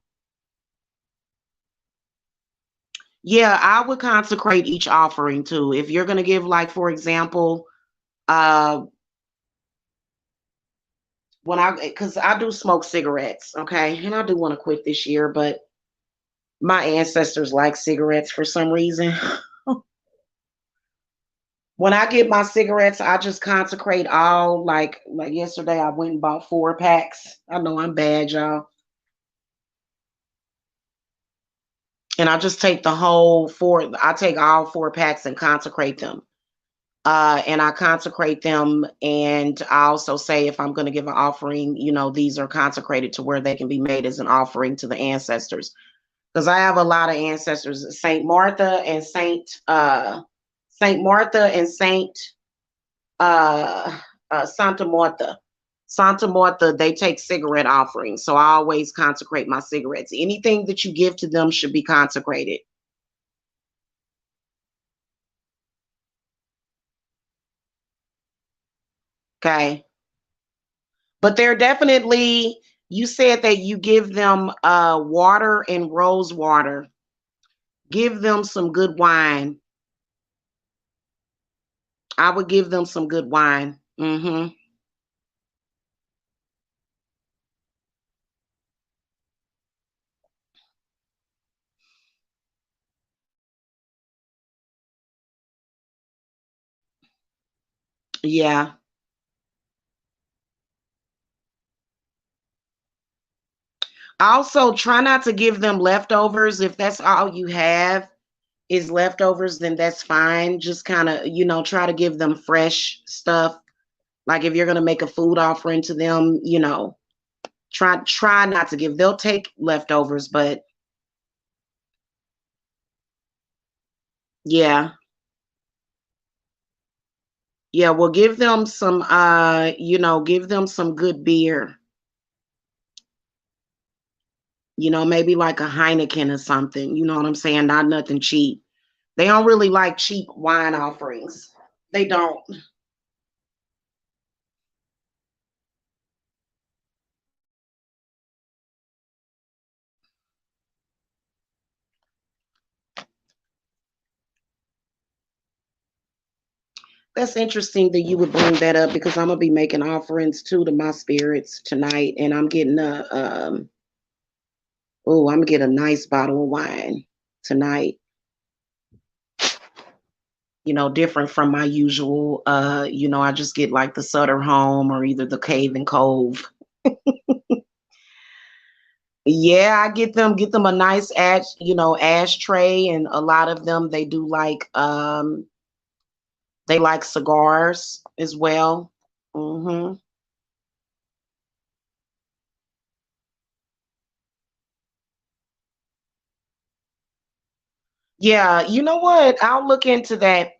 S1: Yeah, I would consecrate each offering too. If you're gonna give, like, for example, uh when I because I do smoke cigarettes, okay, and I do want to quit this year, but my ancestors like cigarettes for some reason. When I get my cigarettes, I just consecrate all, like yesterday I went and bought 4 packs. I know I'm bad, y'all. And I just take the whole four, I take all 4 packs and consecrate them. And I consecrate them, and I also say if I'm going to give an offering, these are consecrated to where they can be made as an offering to the ancestors. Because I have a lot of ancestors, Saint Martha and Saint uh, Santa Martha. Santa Martha, they take cigarette offerings. So I always consecrate my cigarettes. Anything that you give to them should be consecrated. Okay. But they're definitely, you said that you give them water and rose water. Give them some good wine. I would give them some good wine. Yeah. Also, try not to give them leftovers. If that's all you have is leftovers, then that's fine. Just kind of, try to give them fresh stuff. Like if you're gonna make a food offering to them, try not to give. They'll take leftovers, but yeah. Yeah, well, give them some give them some good beer. Maybe like a Heineken or something. You know what I'm saying? Not nothing cheap. They don't really like cheap wine offerings. They don't. That's interesting that you would bring that up because I'm gonna be making offerings too to my spirits tonight, and I'm getting a oh, I'm gonna get a nice bottle of wine tonight. Different from my usual. I just get like the Sutter Home or either the Cave and Cove. Yeah, I get them a nice ashtray, and a lot of them they like cigars as well. Hmm. Yeah, you know what? I'll look into that.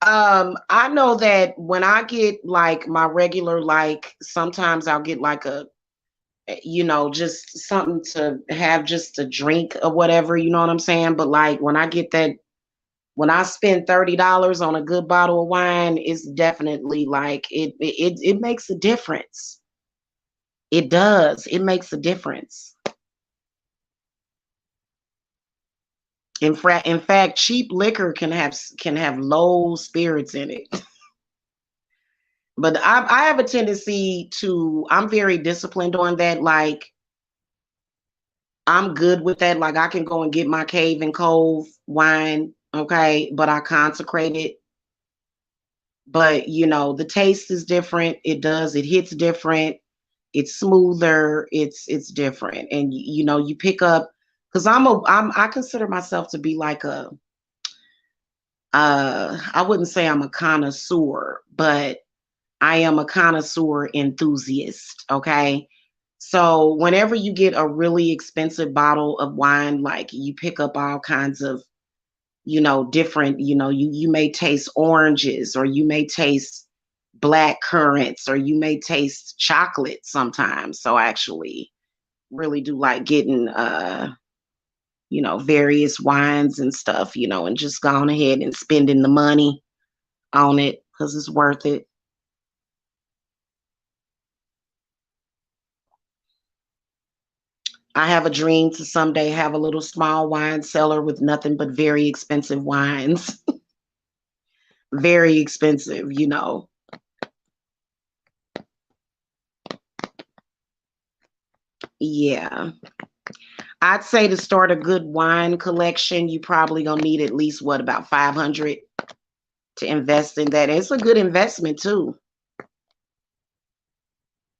S1: I know that when I get like my regular, like sometimes I'll get like just something to have just a drink or whatever, you know what I'm saying? But like when I spend $30 on a good bottle of wine, it's definitely like it makes a difference. It does. It makes a difference. In fact, cheap liquor can have low spirits in it. But I have a tendency to, I'm very disciplined on that. Like, I'm good with that. Like, I can go and get my Cave and Cove wine, okay, but I consecrate it. But, the taste is different. It hits different. It's smoother. It's different. And, you pick up, because I consider myself to be like I wouldn't say I'm a connoisseur, but I am a connoisseur enthusiast. Okay. So whenever you get a really expensive bottle of wine, like you pick up all kinds of, different, you may taste oranges, or you may taste black currants, or you may taste chocolate sometimes. So I actually really do like getting, various wines and stuff, and just going ahead and spending the money on it because it's worth it. I have a dream to someday have a little small wine cellar with nothing but very expensive wines. Very expensive. Yeah. I'd say to start a good wine collection, you probably gonna need at least what, about 500 to invest in that. It's a good investment too.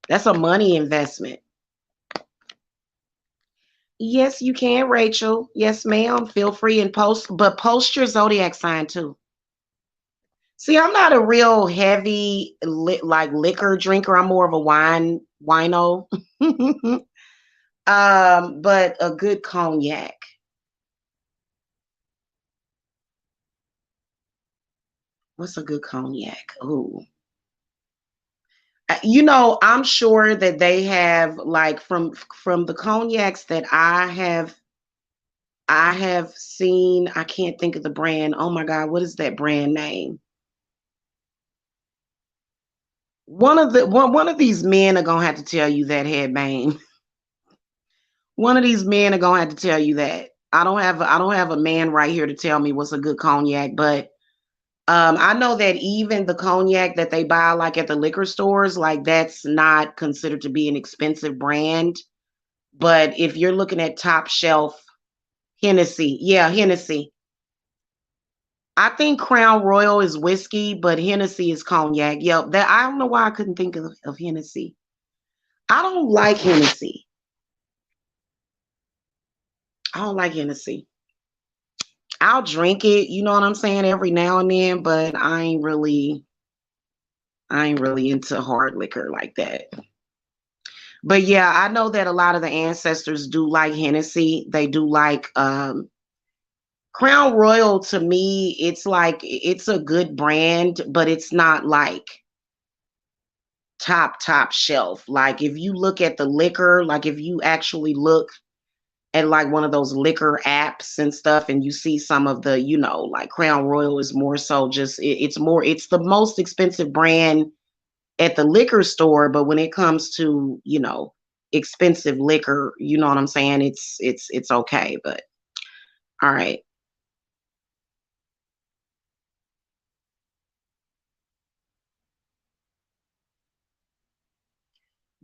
S1: That's a money investment. Yes, you can, Rachel. Yes, ma'am. Feel free and post your zodiac sign too. See, I'm not a real heavy like liquor drinker. I'm more of a wino. But a good cognac. What's a good cognac? Ooh. I'm sure that they have like from the cognacs that I have seen. I can't think of the brand. Oh my God, what is that brand name? One of these men are gonna have to tell you that, headbang. One of these men are gonna have to tell you that. I don't have a man right here to tell me what's a good cognac, but I know that even the cognac that they buy like at the liquor stores, like that's not considered to be an expensive brand. But if you're looking at top shelf Hennessy, yeah, Hennessy. I think Crown Royal is whiskey, but Hennessy is cognac. Yep, that I don't know why I couldn't think of Hennessy. I don't like Hennessy. I don't like Hennessy. I'll drink it, you know what I'm saying, every now and then, but I ain't really into hard liquor like that. But yeah, I know that a lot of the ancestors do like Hennessy. They do like Crown Royal. To me, it's like it's a good brand, but it's not like top shelf. Like if you look at the liquor, like if you actually look at like one of those liquor apps and stuff, and you see some of the, like Crown Royal is more so just it's the most expensive brand at the liquor store, but when it comes to, expensive liquor, you know what I'm saying? It's okay, but all right.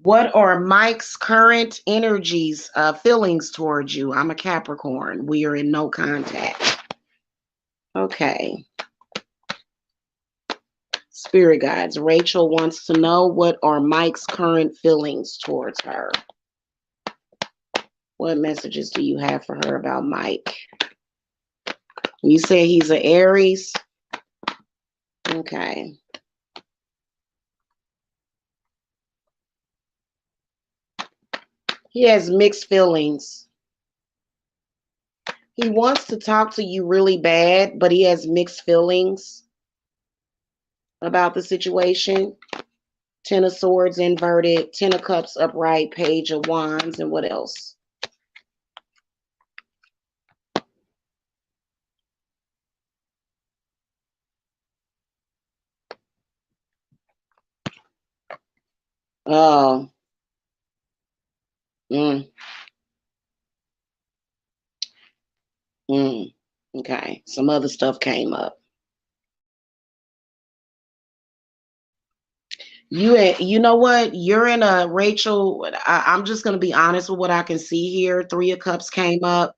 S1: What are Mike's current energies, feelings towards you? I'm a Capricorn. We are in no contact. Okay. Spirit guides. Rachel wants to know, what are Mike's current feelings towards her? What messages do you have for her about Mike? You say he's an Aries. Okay. He has mixed feelings. He wants to talk to you really bad, but he has mixed feelings about the situation. 10 of Swords inverted, 10 of Cups upright, Page of Wands, and what else? Oh. Mm. Mm. Okay. Some other stuff came up. You know what? You're in a Rachel. I'm just going to be honest with what I can see here. 3 of Cups came up,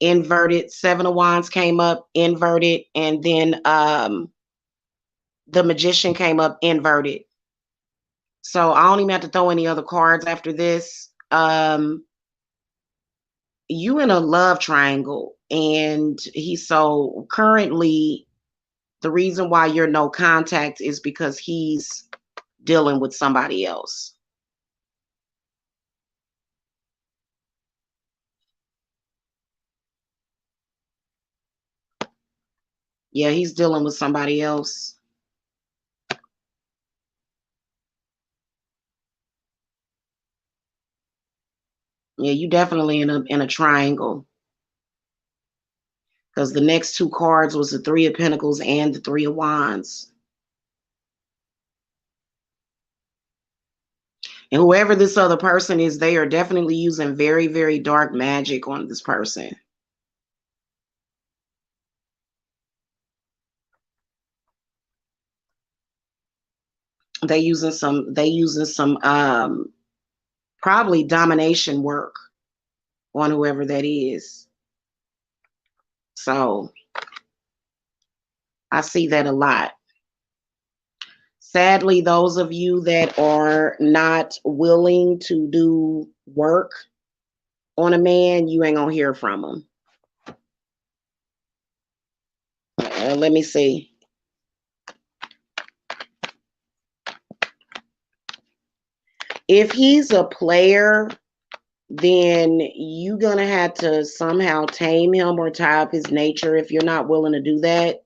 S1: inverted. 7 of Wands came up, inverted, and then the Magician came up, inverted. So I don't even have to throw any other cards after this. You in a love triangle, and he's so currently the reason why you're no contact is because he's dealing with somebody else. Yeah, he's dealing with somebody else. Yeah, you definitely in a triangle. Because the next 2 cards was the 3 of Pentacles and the 3 of Wands. And whoever this other person is, they are definitely using very, very dark magic on this person. They using some probably domination work on whoever that is. So I see that a lot. Sadly, those of you that are not willing to do work on a man, you ain't gonna hear from him. Let me see. If he's a player, then you're gonna have to somehow tame him or tie up his nature if you're not willing to do that.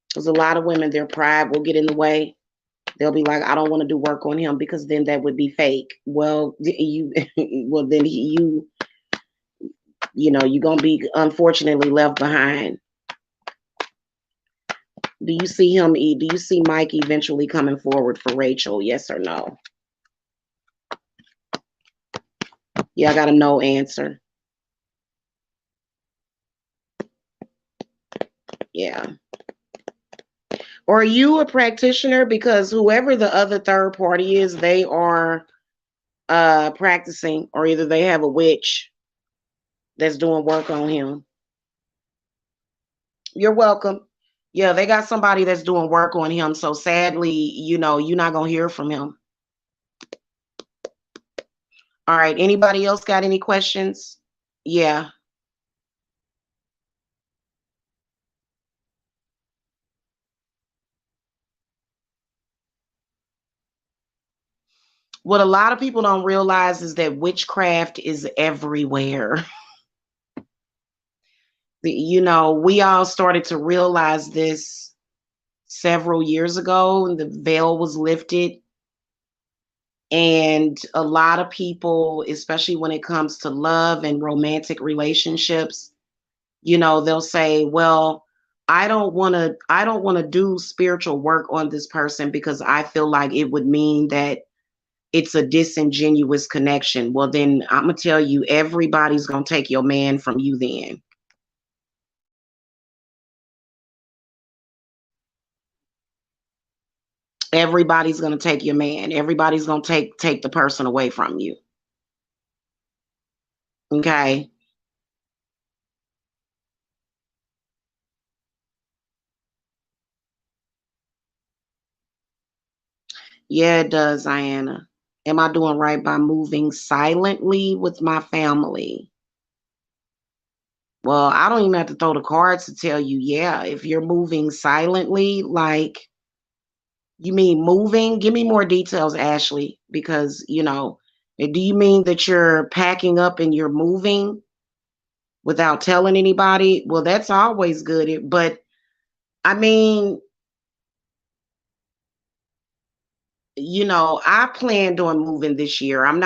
S1: Because a lot of women, their pride will get in the way. They'll be like, I don't want to do work on him because then that would be fake. Well, well then you're gonna be unfortunately left behind. Do you see him? Do you see Mike eventually coming forward for Rachel? Yes or no? Yeah, I got a no answer. Yeah. Or are you a practitioner? Because whoever the other third party is, they are practicing, or either they have a witch that's doing work on him. You're welcome. Yeah, they got somebody that's doing work on him. So sadly, you're not gonna hear from him. All right. Anybody else got any questions? Yeah. What a lot of people don't realize is that witchcraft is everywhere. We all started to realize this several years ago, and the veil was lifted. And a lot of people, especially when it comes to love and romantic relationships, they'll say, well, I don't want to do spiritual work on this person because I feel like it would mean that it's a disingenuous connection. Well, then I'm going to tell you, everybody's going to take your man from you then. Everybody's gonna take your man. Everybody's gonna take the person away from you. Okay. Yeah, it does, Diana. Am I doing right by moving silently with my family? Well, I don't even have to throw the cards to tell you, yeah, if you're moving silently, like, you mean moving? Give me more details, Ashley, because, do you mean that you're packing up and you're moving without telling anybody? Well, that's always good. But I mean, I planned on moving this year. And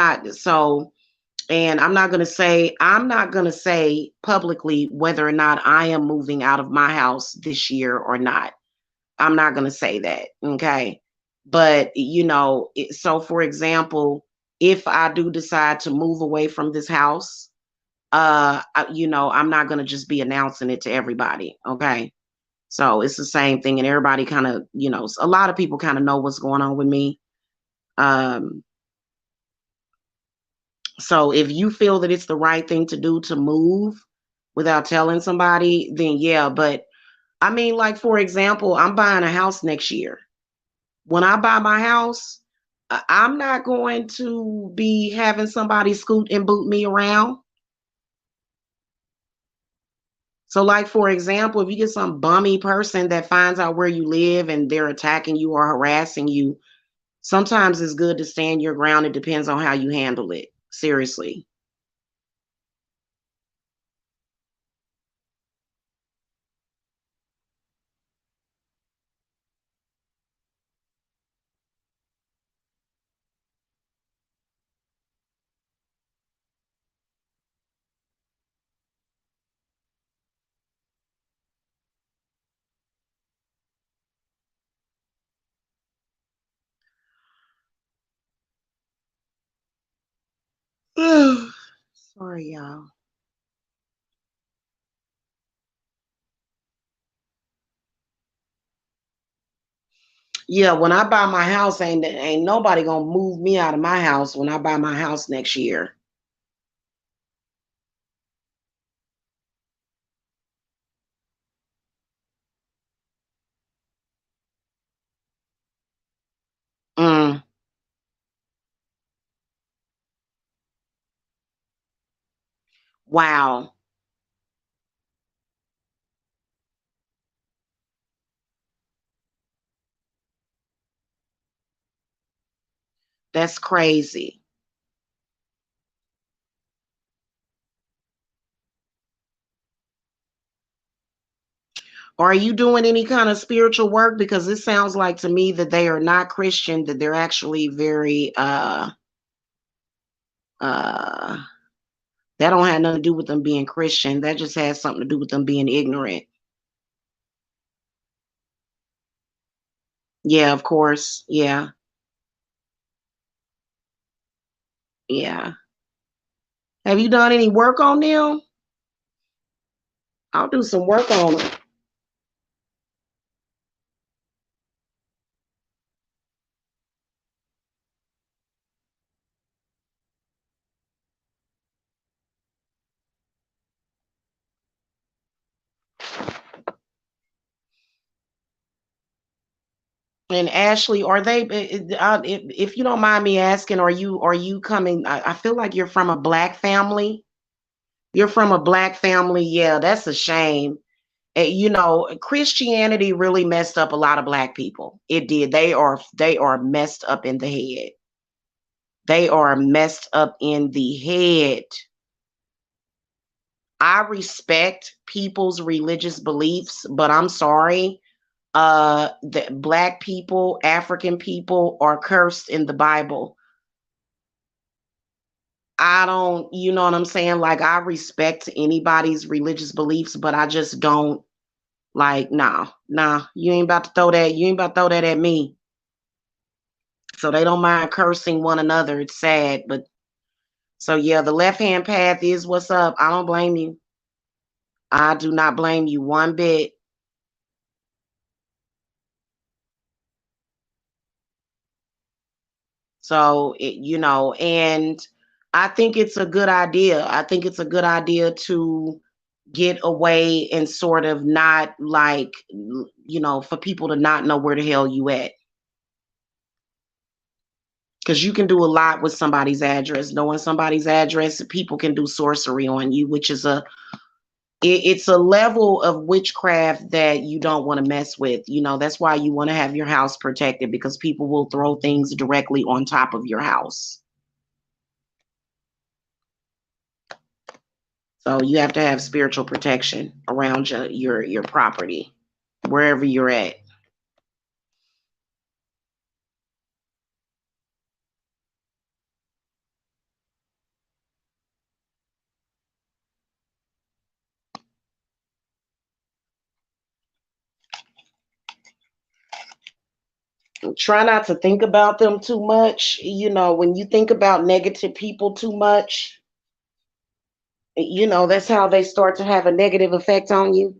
S1: I'm not going to say publicly whether or not I am moving out of my house this year or not. I'm not going to say that. Okay. But, so for example, if I do decide to move away from this house, I'm not going to just be announcing it to everybody. Okay. So it's the same thing. And everybody kind of, a lot of people kind of know what's going on with me. Um, so if you feel that it's the right thing to do to move without telling somebody, then yeah. But I mean, like, for example, I'm buying a house next year. When I buy my house, I'm not going to be having somebody scoot and boot me around. So, like, for example, if you get some bummy person that finds out where you live and they're attacking you or harassing you, sometimes it's good to stand your ground. It depends on how you handle it. Seriously. Sorry, y'all. Yeah, when I buy my house, ain't nobody gonna move me out of my house when I buy my house next year. Mm, wow, that's crazy. Are you doing any kind of spiritual work? Because it sounds like to me that they are not Christian, that they're actually very uh that don't have nothing to do with them being Christian. That just has something to do with them being ignorant. Yeah, of course. Yeah. Yeah. Have you done any work on them? I'll do some work on them. And Ashley, are they? If you don't mind me asking, are you coming? I feel like you're from a black family. You're from a black family. Yeah, that's a shame. Christianity really messed up a lot of black people. It did. They are messed up in the head. They are messed up in the head. I respect people's religious beliefs, but I'm sorry. That black people, African people are cursed in the Bible. I don't, you know what I'm saying? Like, I respect anybody's religious beliefs, but I just don't, like, nah, nah, you ain't about to throw that at me. So they don't mind cursing one another. It's sad, but so yeah, the left hand path is what's up. I don't blame you. I do not blame you one bit. So, and I think it's a good idea. I think it's a good idea to get away and sort of not like, for people to not know where the hell you at. Because you can do a lot with somebody's address. Knowing somebody's address, people can do sorcery on you, which is it's a level of witchcraft that you don't want to mess with. That's why you want to have your house protected, because people will throw things directly on top of your house. So you have to have spiritual protection around your property, wherever you're at. Try not to think about them too much. When you think about negative people too much, that's how they start to have a negative effect on you.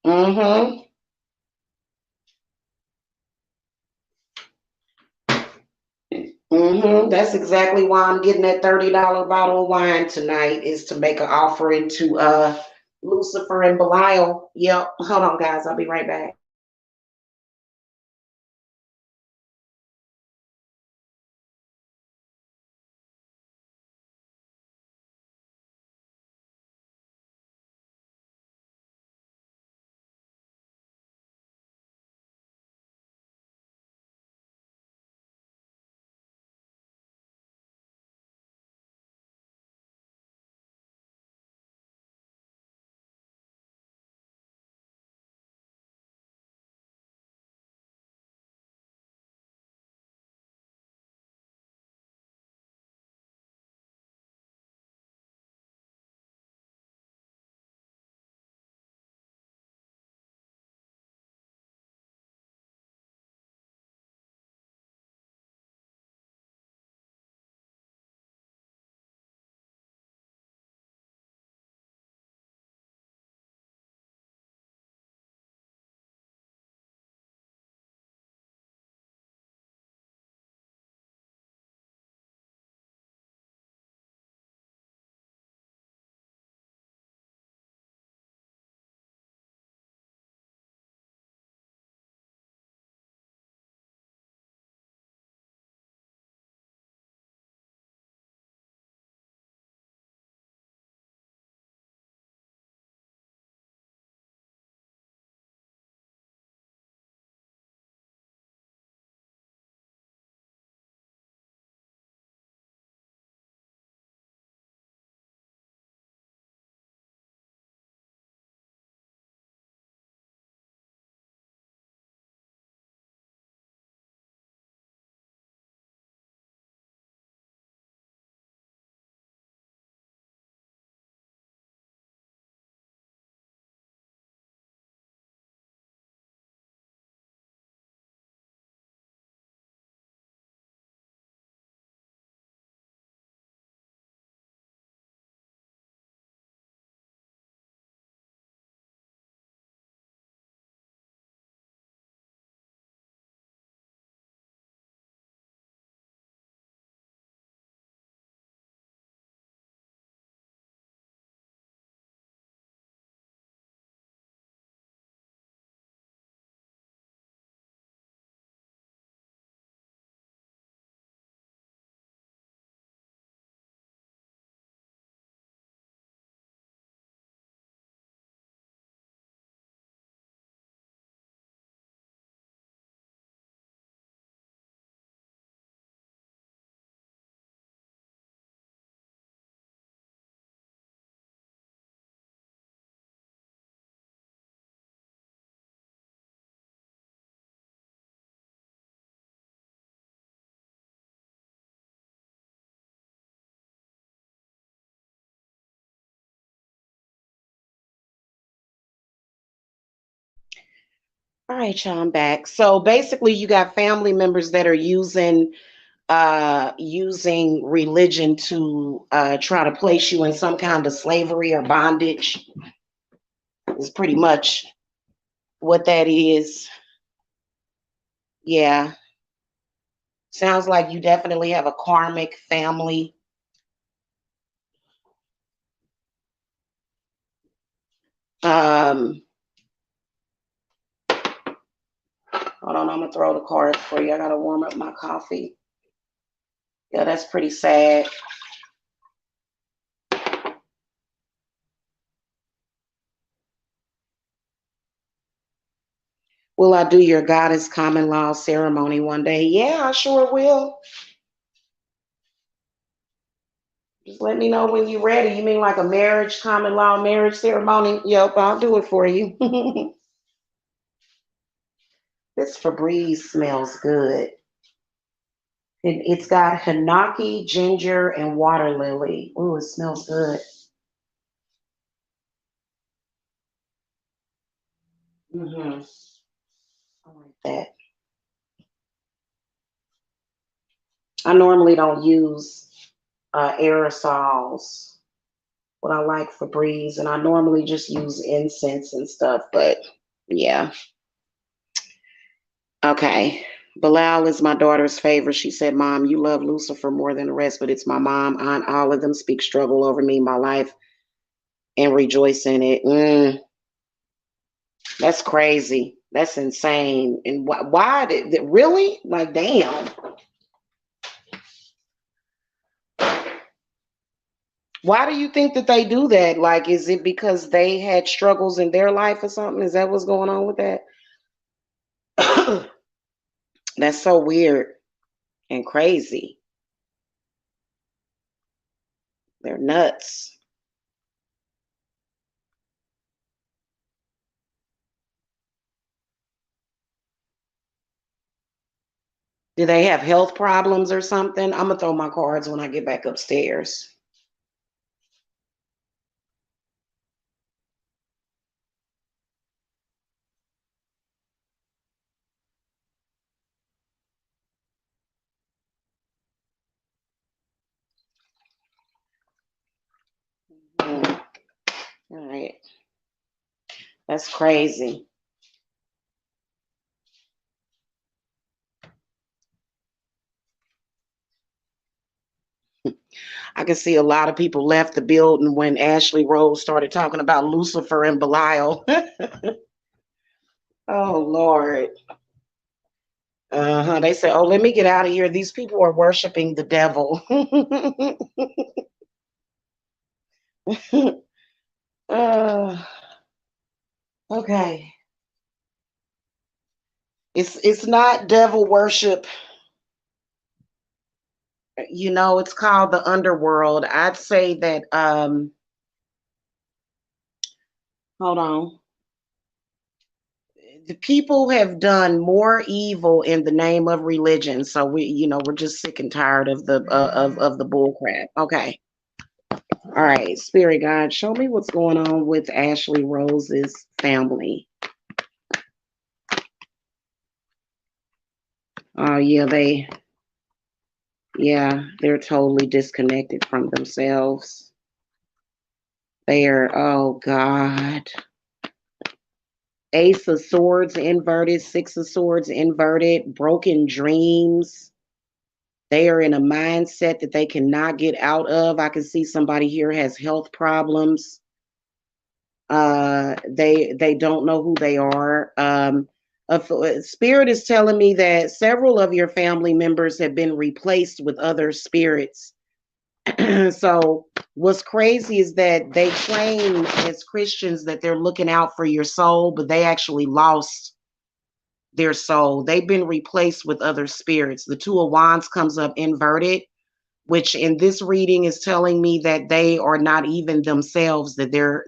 S1: Mm-hmm. Mm-hmm. That's exactly why I'm getting that $30 bottle of wine tonight, is to make an offering to Lucifer and Belial. Yep. Hold on, guys. I'll be right back. All right, y'all, I'm back. So basically, you got family members that are using religion to try to place you in some kind of slavery or bondage. Is pretty much what that is. Yeah. Sounds like you definitely have a karmic family. Um, Hold on, I'm gonna throw the cards for you. I gotta warm up my coffee. Yeah, that's pretty sad. Will I do your goddess common law ceremony one day? Yeah, I sure will. Just let me know when you're ready. You mean like a marriage, common law marriage ceremony? Yep, I'll do it for you. This Febreze smells good. It's got Hinaki, ginger, and water lily. Ooh, it smells good. Mm-hmm. I like that. I normally don't use aerosols. What I like Febreze, and I normally just use incense and stuff. But yeah, okay. Bilal is my daughter's favorite. She said, "Mom, you love Lucifer more than the rest, but it's my mom, aunt, all of them speak struggle over me, my life, and rejoice in it." That's crazy. That's insane. And why did really? Like, damn. Why do you think that they do that? Like, is it because they had struggles in their life or something? Is that what's going on with that? That's so weird and crazy. They're nuts. Do they have health problems or something? I'm gonna throw my cards when I get back upstairs. Mm, all right. That's crazy. I can see a lot of people left the building when Ashley Rose started talking about Lucifer and Belial. Oh Lord. Uh-huh. They said, "Oh, let me get out of here. These people are worshiping the devil." uh, okay. It's not devil worship. It's called the underworld. I'd say that hold on. The people have done more evil in the name of religion. So we're just sick and tired of the bull crap. Okay. All right, Spirit God, show me what's going on with Ashley Rose's family. Oh they're totally disconnected from themselves. They are, oh God. Ace of Swords inverted, Six of Swords inverted, broken dreams. They are in a mindset that they cannot get out of. I can see somebody here has health problems. They don't know who they are. Spirit is telling me that several of your family members have been replaced with other spirits. So what's crazy is that they claim as Christians that they're looking out for your soul, but they actually lost their soul. They've been replaced with other spirits. The Two of Wands comes up inverted, which in this reading is telling me that they are not even themselves, that they're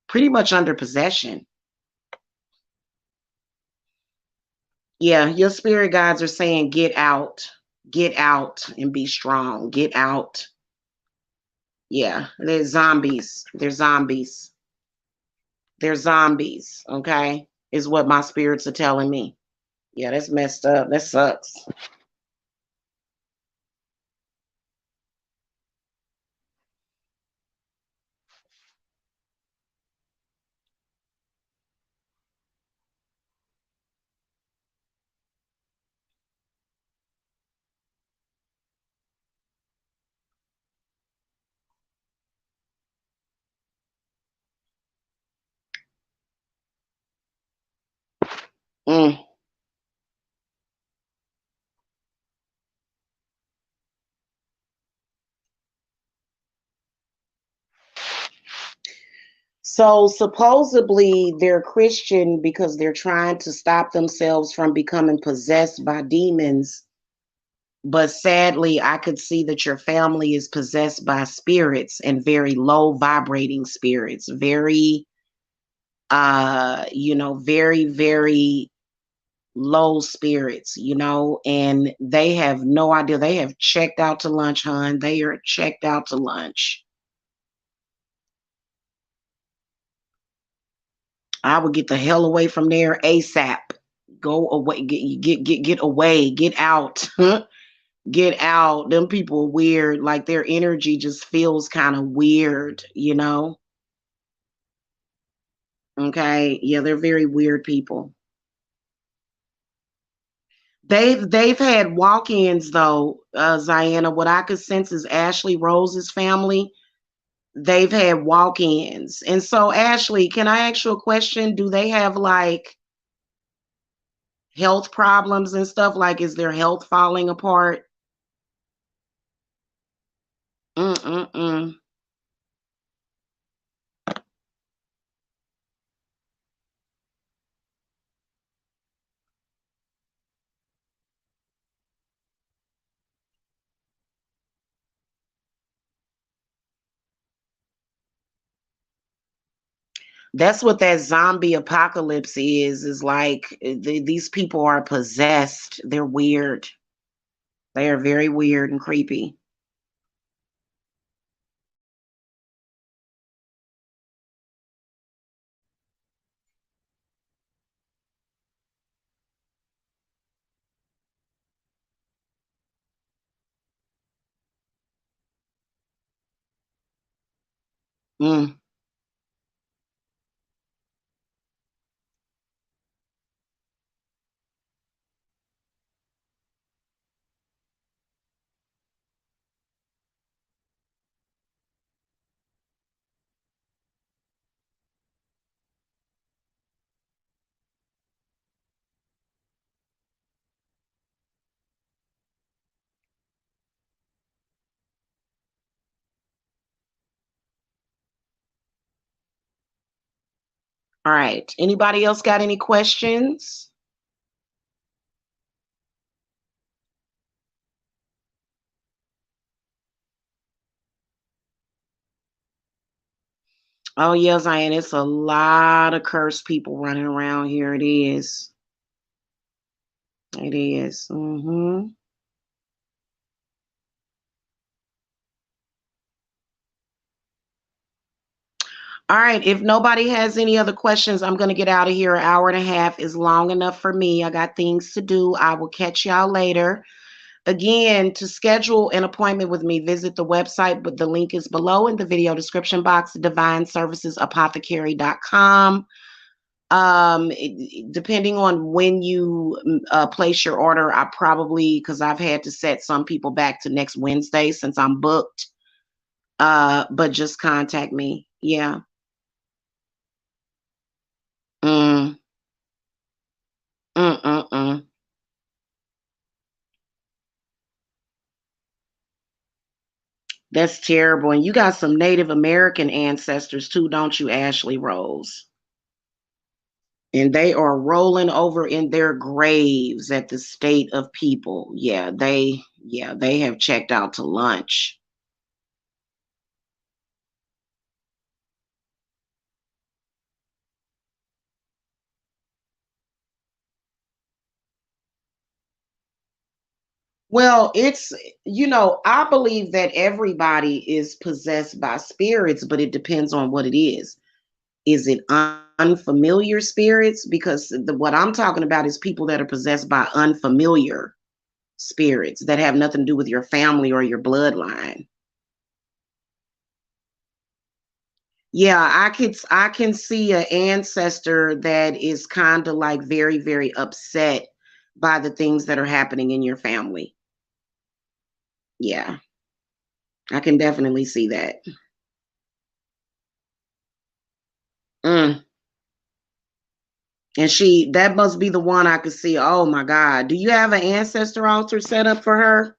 S1: pretty much under possession. Yeah, your spirit guides are saying get out and be strong, get out. Yeah, they're zombies. They're zombies. They're zombies. Okay, is what my spirits are telling me. Yeah, that's messed up. That sucks. So supposedly they're Christian because they're trying to stop themselves from becoming possessed by demons. But sadly, I could see that your family is possessed by spirits, and very low vibrating spirits, very very, very low spirits, and they have no idea. They have checked out to lunch, hon. They are checked out to lunch. I would get the hell away from there ASAP. Go away. Get away. Get out. Get out. Them people are weird. Like their energy just feels kind of weird. Okay. Yeah, they're very weird people. They've had walk-ins though, Ziana. What I could sense is Ashley Rose's family. They've had walk-ins. And so, Ashley, can I ask you a question? Do they have like health problems and stuff? Like, is their health falling apart? Mm-mm-mm. That's what that zombie apocalypse is like these people are possessed. They're weird. They are very weird and creepy. Mm. All right. Anybody else got any questions? Oh yes, I am. It's a lot of cursed people running around here. It is. It is. Mm-hmm. All right. If nobody has any other questions, I'm going to get out of here. An hour and a half is long enough for me. I got things to do. I will catch y'all later. Again, to schedule an appointment with me, visit the website, but the link is below in the video description box, divineservicesapothecary.com. Depending on when you place your order, I probably, because I've had to set some people back to next Wednesday since I'm booked. But just contact me. Yeah. Mm, mm. That's terrible. And you got some Native American ancestors too, don't you, Ashley Rose? And they are rolling over in their graves at the state of people. Yeah, they have checked out to lunch. Well, I believe that everybody is possessed by spirits, but it depends on what it is. Is it unfamiliar spirits? Because what I'm talking about is people that are possessed by unfamiliar spirits that have nothing to do with your family or your bloodline. Yeah, I can see an ancestor that is kind of like very, very upset by the things that are happening in your family. Yeah, I can definitely see that. Mm. And that must be the one I could see. Oh my God. Do you have an ancestor altar set up for her?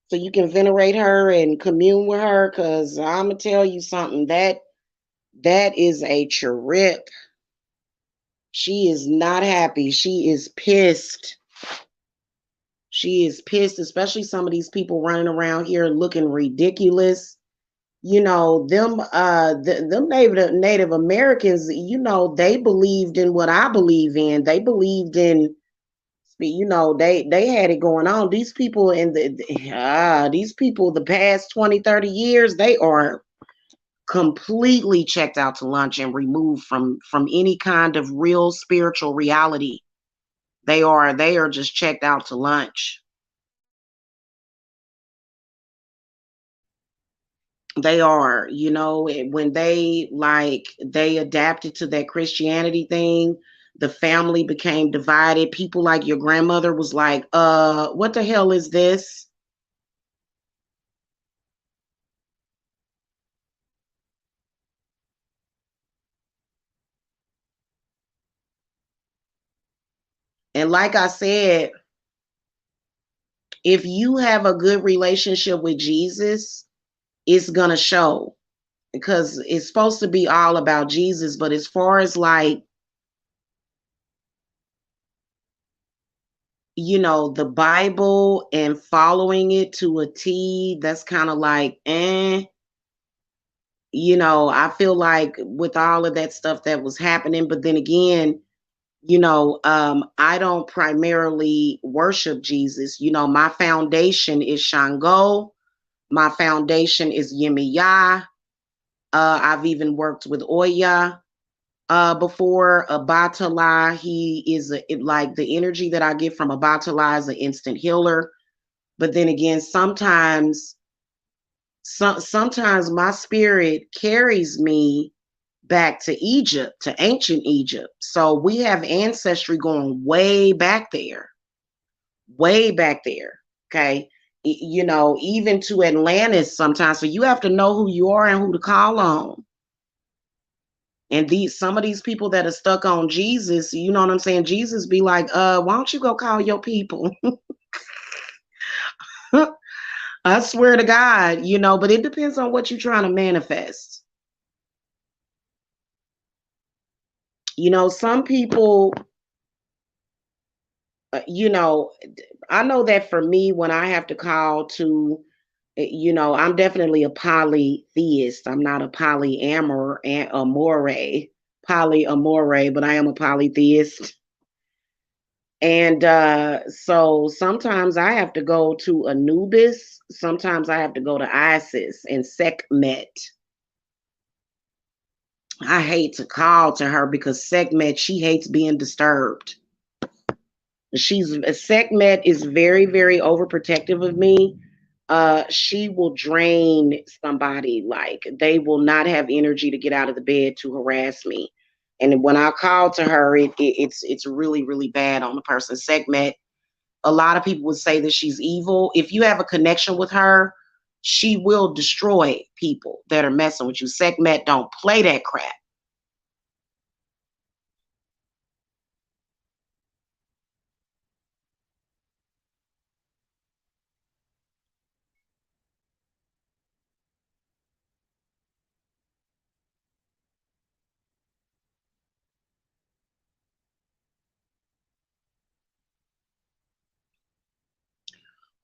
S1: so you can venerate her and commune with her. Cause I'm gonna tell you something, that is a trip. She is not happy. She is pissed. She is pissed, especially some of these people running around here looking ridiculous. You know, them Native Americans, you know, they believed in what I believe in. They believed in, you know, they had it going on. These people in these people the past 20, 30 years, they are completely checked out to lunch and removed from any kind of real spiritual reality. They are just checked out to lunch. They are, you know, when they adapted to that Christianity thing, the family became divided. People like your grandmother was like, what the hell is this? And like I said, if you have a good relationship with Jesus, it's gonna show, because it's supposed to be all about Jesus. But as far as like, you know, the Bible and following it to a T, that's kind of like, you know, I feel like with all of that stuff that was happening. But then again, you know, I don't primarily worship Jesus. You know, my foundation is Shango. My foundation is Yemiya. I've even worked with Oya before. Abatala, he is like the energy that I get from Abatala is an instant healer. But then again, sometimes my spirit carries me back to Egypt, to ancient Egypt. So we have ancestry going way back there, way back there. Okay. You know, even to Atlantis sometimes. So you have to know who you are and who to call on. And some of these people that are stuck on Jesus, you know what I'm saying? Jesus be like, why don't you go call your people? I swear to God, you know, but it depends on what you're trying to manifest. You know, some people, you know, I know that for me, when I have to call to, you know, I'm definitely a polytheist. I'm not a polyamore, but I am a polytheist. And so sometimes I have to go to Anubis. Sometimes I have to go to Isis and Sekhmet. I hate to call to her because Sekhmet, she hates being disturbed. Sekhmet is very, very overprotective of me. She will drain somebody, like they will not have energy to get out of the bed to harass me. And when I call to her, it's really, really bad on the person. Sekhmet, a lot of people would say that she's evil. If you have a connection with her, she will destroy people that are messing with you. Sekhmet don't play that crap.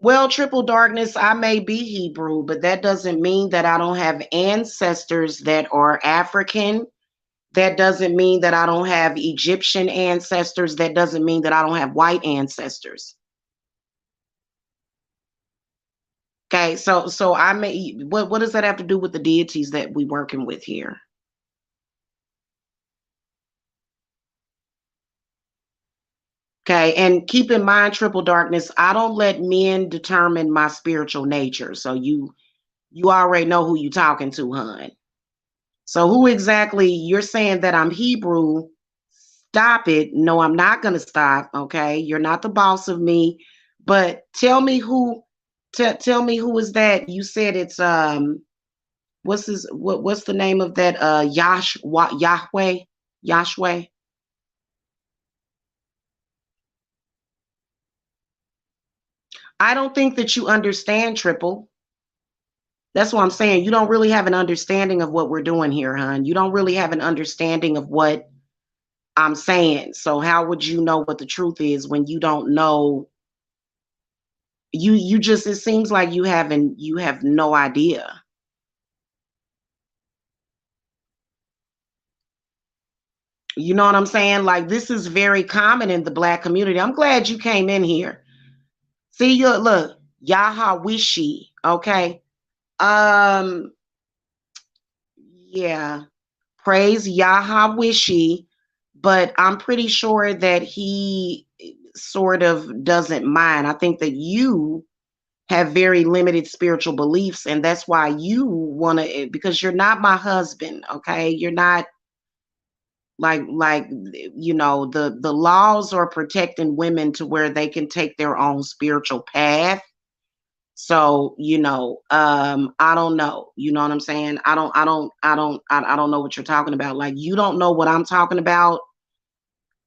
S1: Well, triple darkness, I may be Hebrew, but that doesn't mean that I don't have ancestors that are African. That doesn't mean that I don't have Egyptian ancestors. That doesn't mean that I don't have white ancestors. Okay, so I may, what does that have to do with the deities that we working with here? Okay, and keep in mind, triple darkness, I don't let men determine my spiritual nature. So you already know who you talking to, hun. So who exactly, you're saying that I'm Hebrew? Stop it. No, I'm not going to stop. Okay. You're not the boss of me, but tell me who is that? You said it's, what's the name of that, Yahweh, Yahweh. I don't think that you understand, Triple. That's what I'm saying. You don't really have an understanding of what we're doing here, hon. You don't really have an understanding of what I'm saying. So how would you know what the truth is when you don't know? You just, it seems like you have no idea. You know what I'm saying? Like, this is very common in the Black community. I'm glad you came in here. See, you look, Yahawishi, okay? Um, yeah. Praise Yahawishi, but I'm pretty sure that he sort of doesn't mind. I think that you have very limited spiritual beliefs, and that's why you want to, because you're not my husband, okay? You're not like the laws are protecting women to where they can take their own spiritual path. So, I don't know. You know what I'm saying? I don't know what you're talking about. Like, you don't know what I'm talking about.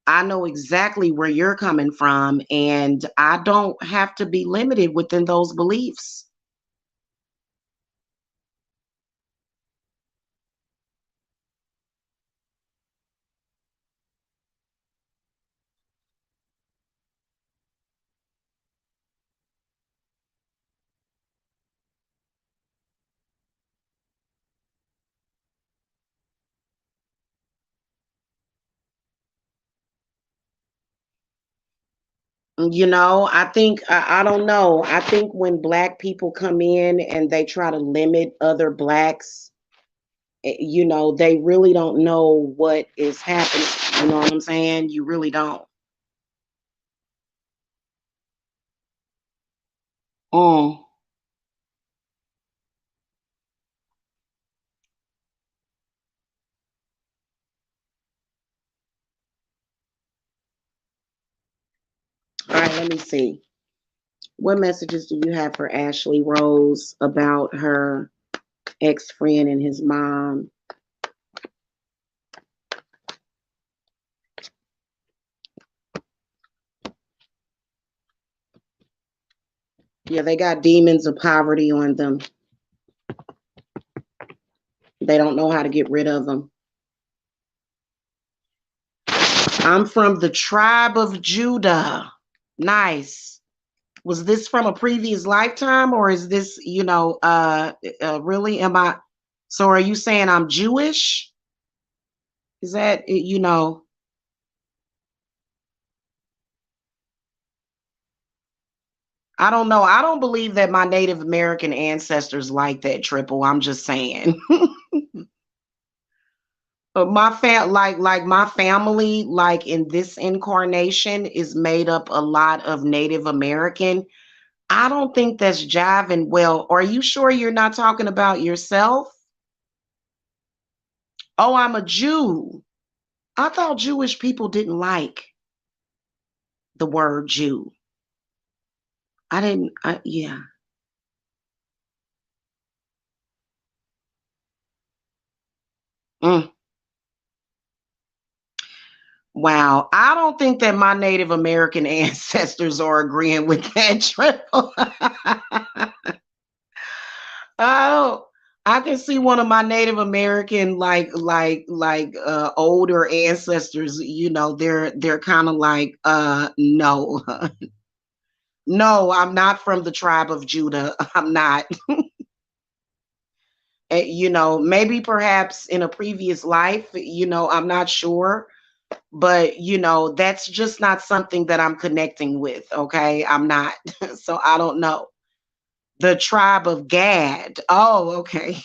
S1: I know exactly where you're coming from, and I don't have to be limited within those beliefs. I think I don't know. I think when Black people come in and they try to limit other Blacks, they really don't know what is happening. You know what I'm saying? You really don't. Mm. All right, let me see. What messages do you have for Ashley Rose about her ex-friend and his mom? Yeah, they got demons of poverty on them. They don't know how to get rid of them. I'm from the tribe of Judah. Nice. Was this from a previous lifetime, or is this, really, so are you saying I'm Jewish? Is that, I don't know. I don't believe that my Native American ancestors like that, Triple. I'm just saying. But my family, like in this incarnation, is made up a lot of Native American. I don't think that's jiving well. Are you sure you're not talking about yourself? Oh, I'm a Jew. I thought Jewish people didn't like the word Jew. I didn't, yeah. Mm. Wow. I don't think that my Native American ancestors are agreeing with that, Triple. Oh, I can see one of my Native American older ancestors, they're kind of like no. No, I'm not from the tribe of Judah. I'm not. Maybe perhaps in a previous life, I'm not sure, but that's just not something that I'm connecting with, okay? I'm not. So I don't know. The tribe of Gad. Oh, okay.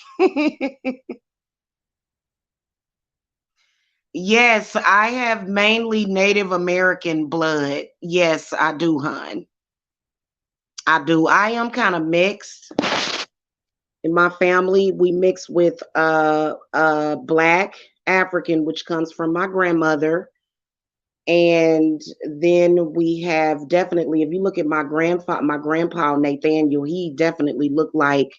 S1: Yes, I have mainly Native American blood. Yes, I do, hon. I do. I am kind of mixed. In my family, we mix with Black African, which comes from my grandmother. And then we have definitely, if you look at my grandpa Nathaniel, he definitely looked like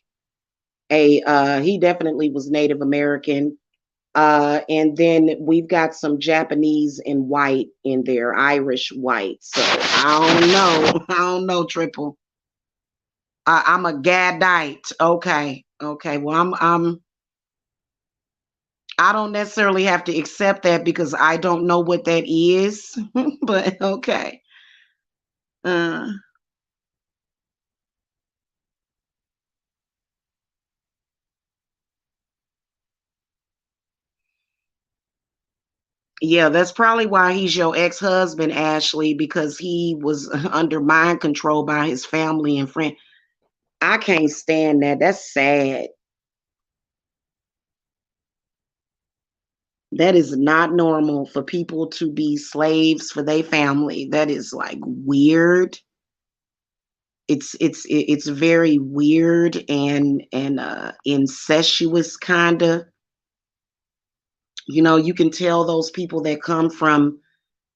S1: he definitely was Native American. And then we've got some Japanese and white in there, Irish white. So I don't know. I don't know, Triple. I'm a Gadite. Okay. Okay. Well, I don't necessarily have to accept that because I don't know what that is. But okay. Uh, yeah, that's probably why he's your ex-husband, Ashley, because he was under mind control by his family and friend. I can't stand that. That's sad. That is not normal for people to be slaves for their family. That is like weird. It's very weird and incestuous kind of. You know, you can tell those people that come from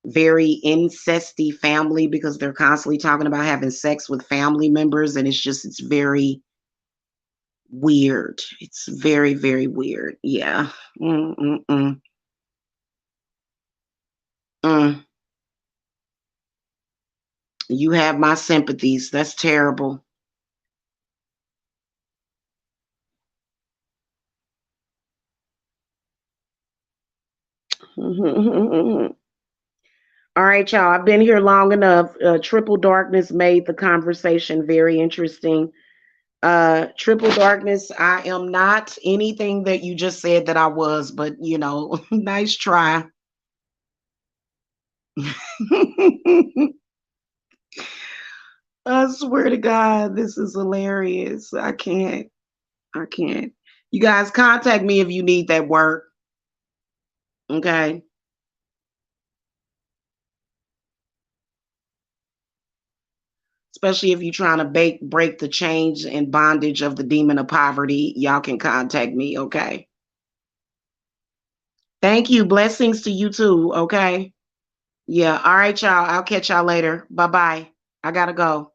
S1: very incesty family because they're constantly talking about having sex with family members, and it's very weird. It's very, very weird. Yeah. Mm-mm-mm. Mm. You have my sympathies. That's terrible. All right, y'all. I've been here long enough. Triple darkness made the conversation very interesting. Triple darkness, I am not anything that you just said that I was, but nice try. I swear to God, this is hilarious. I can't. I can't. You guys contact me if you need that work. Okay. Especially if you're trying to break the chains and bondage of the demon of poverty, y'all can contact me. Okay. Thank you. Blessings to you too. Okay. Yeah. All right, y'all. I'll catch y'all later. Bye bye. I gotta go.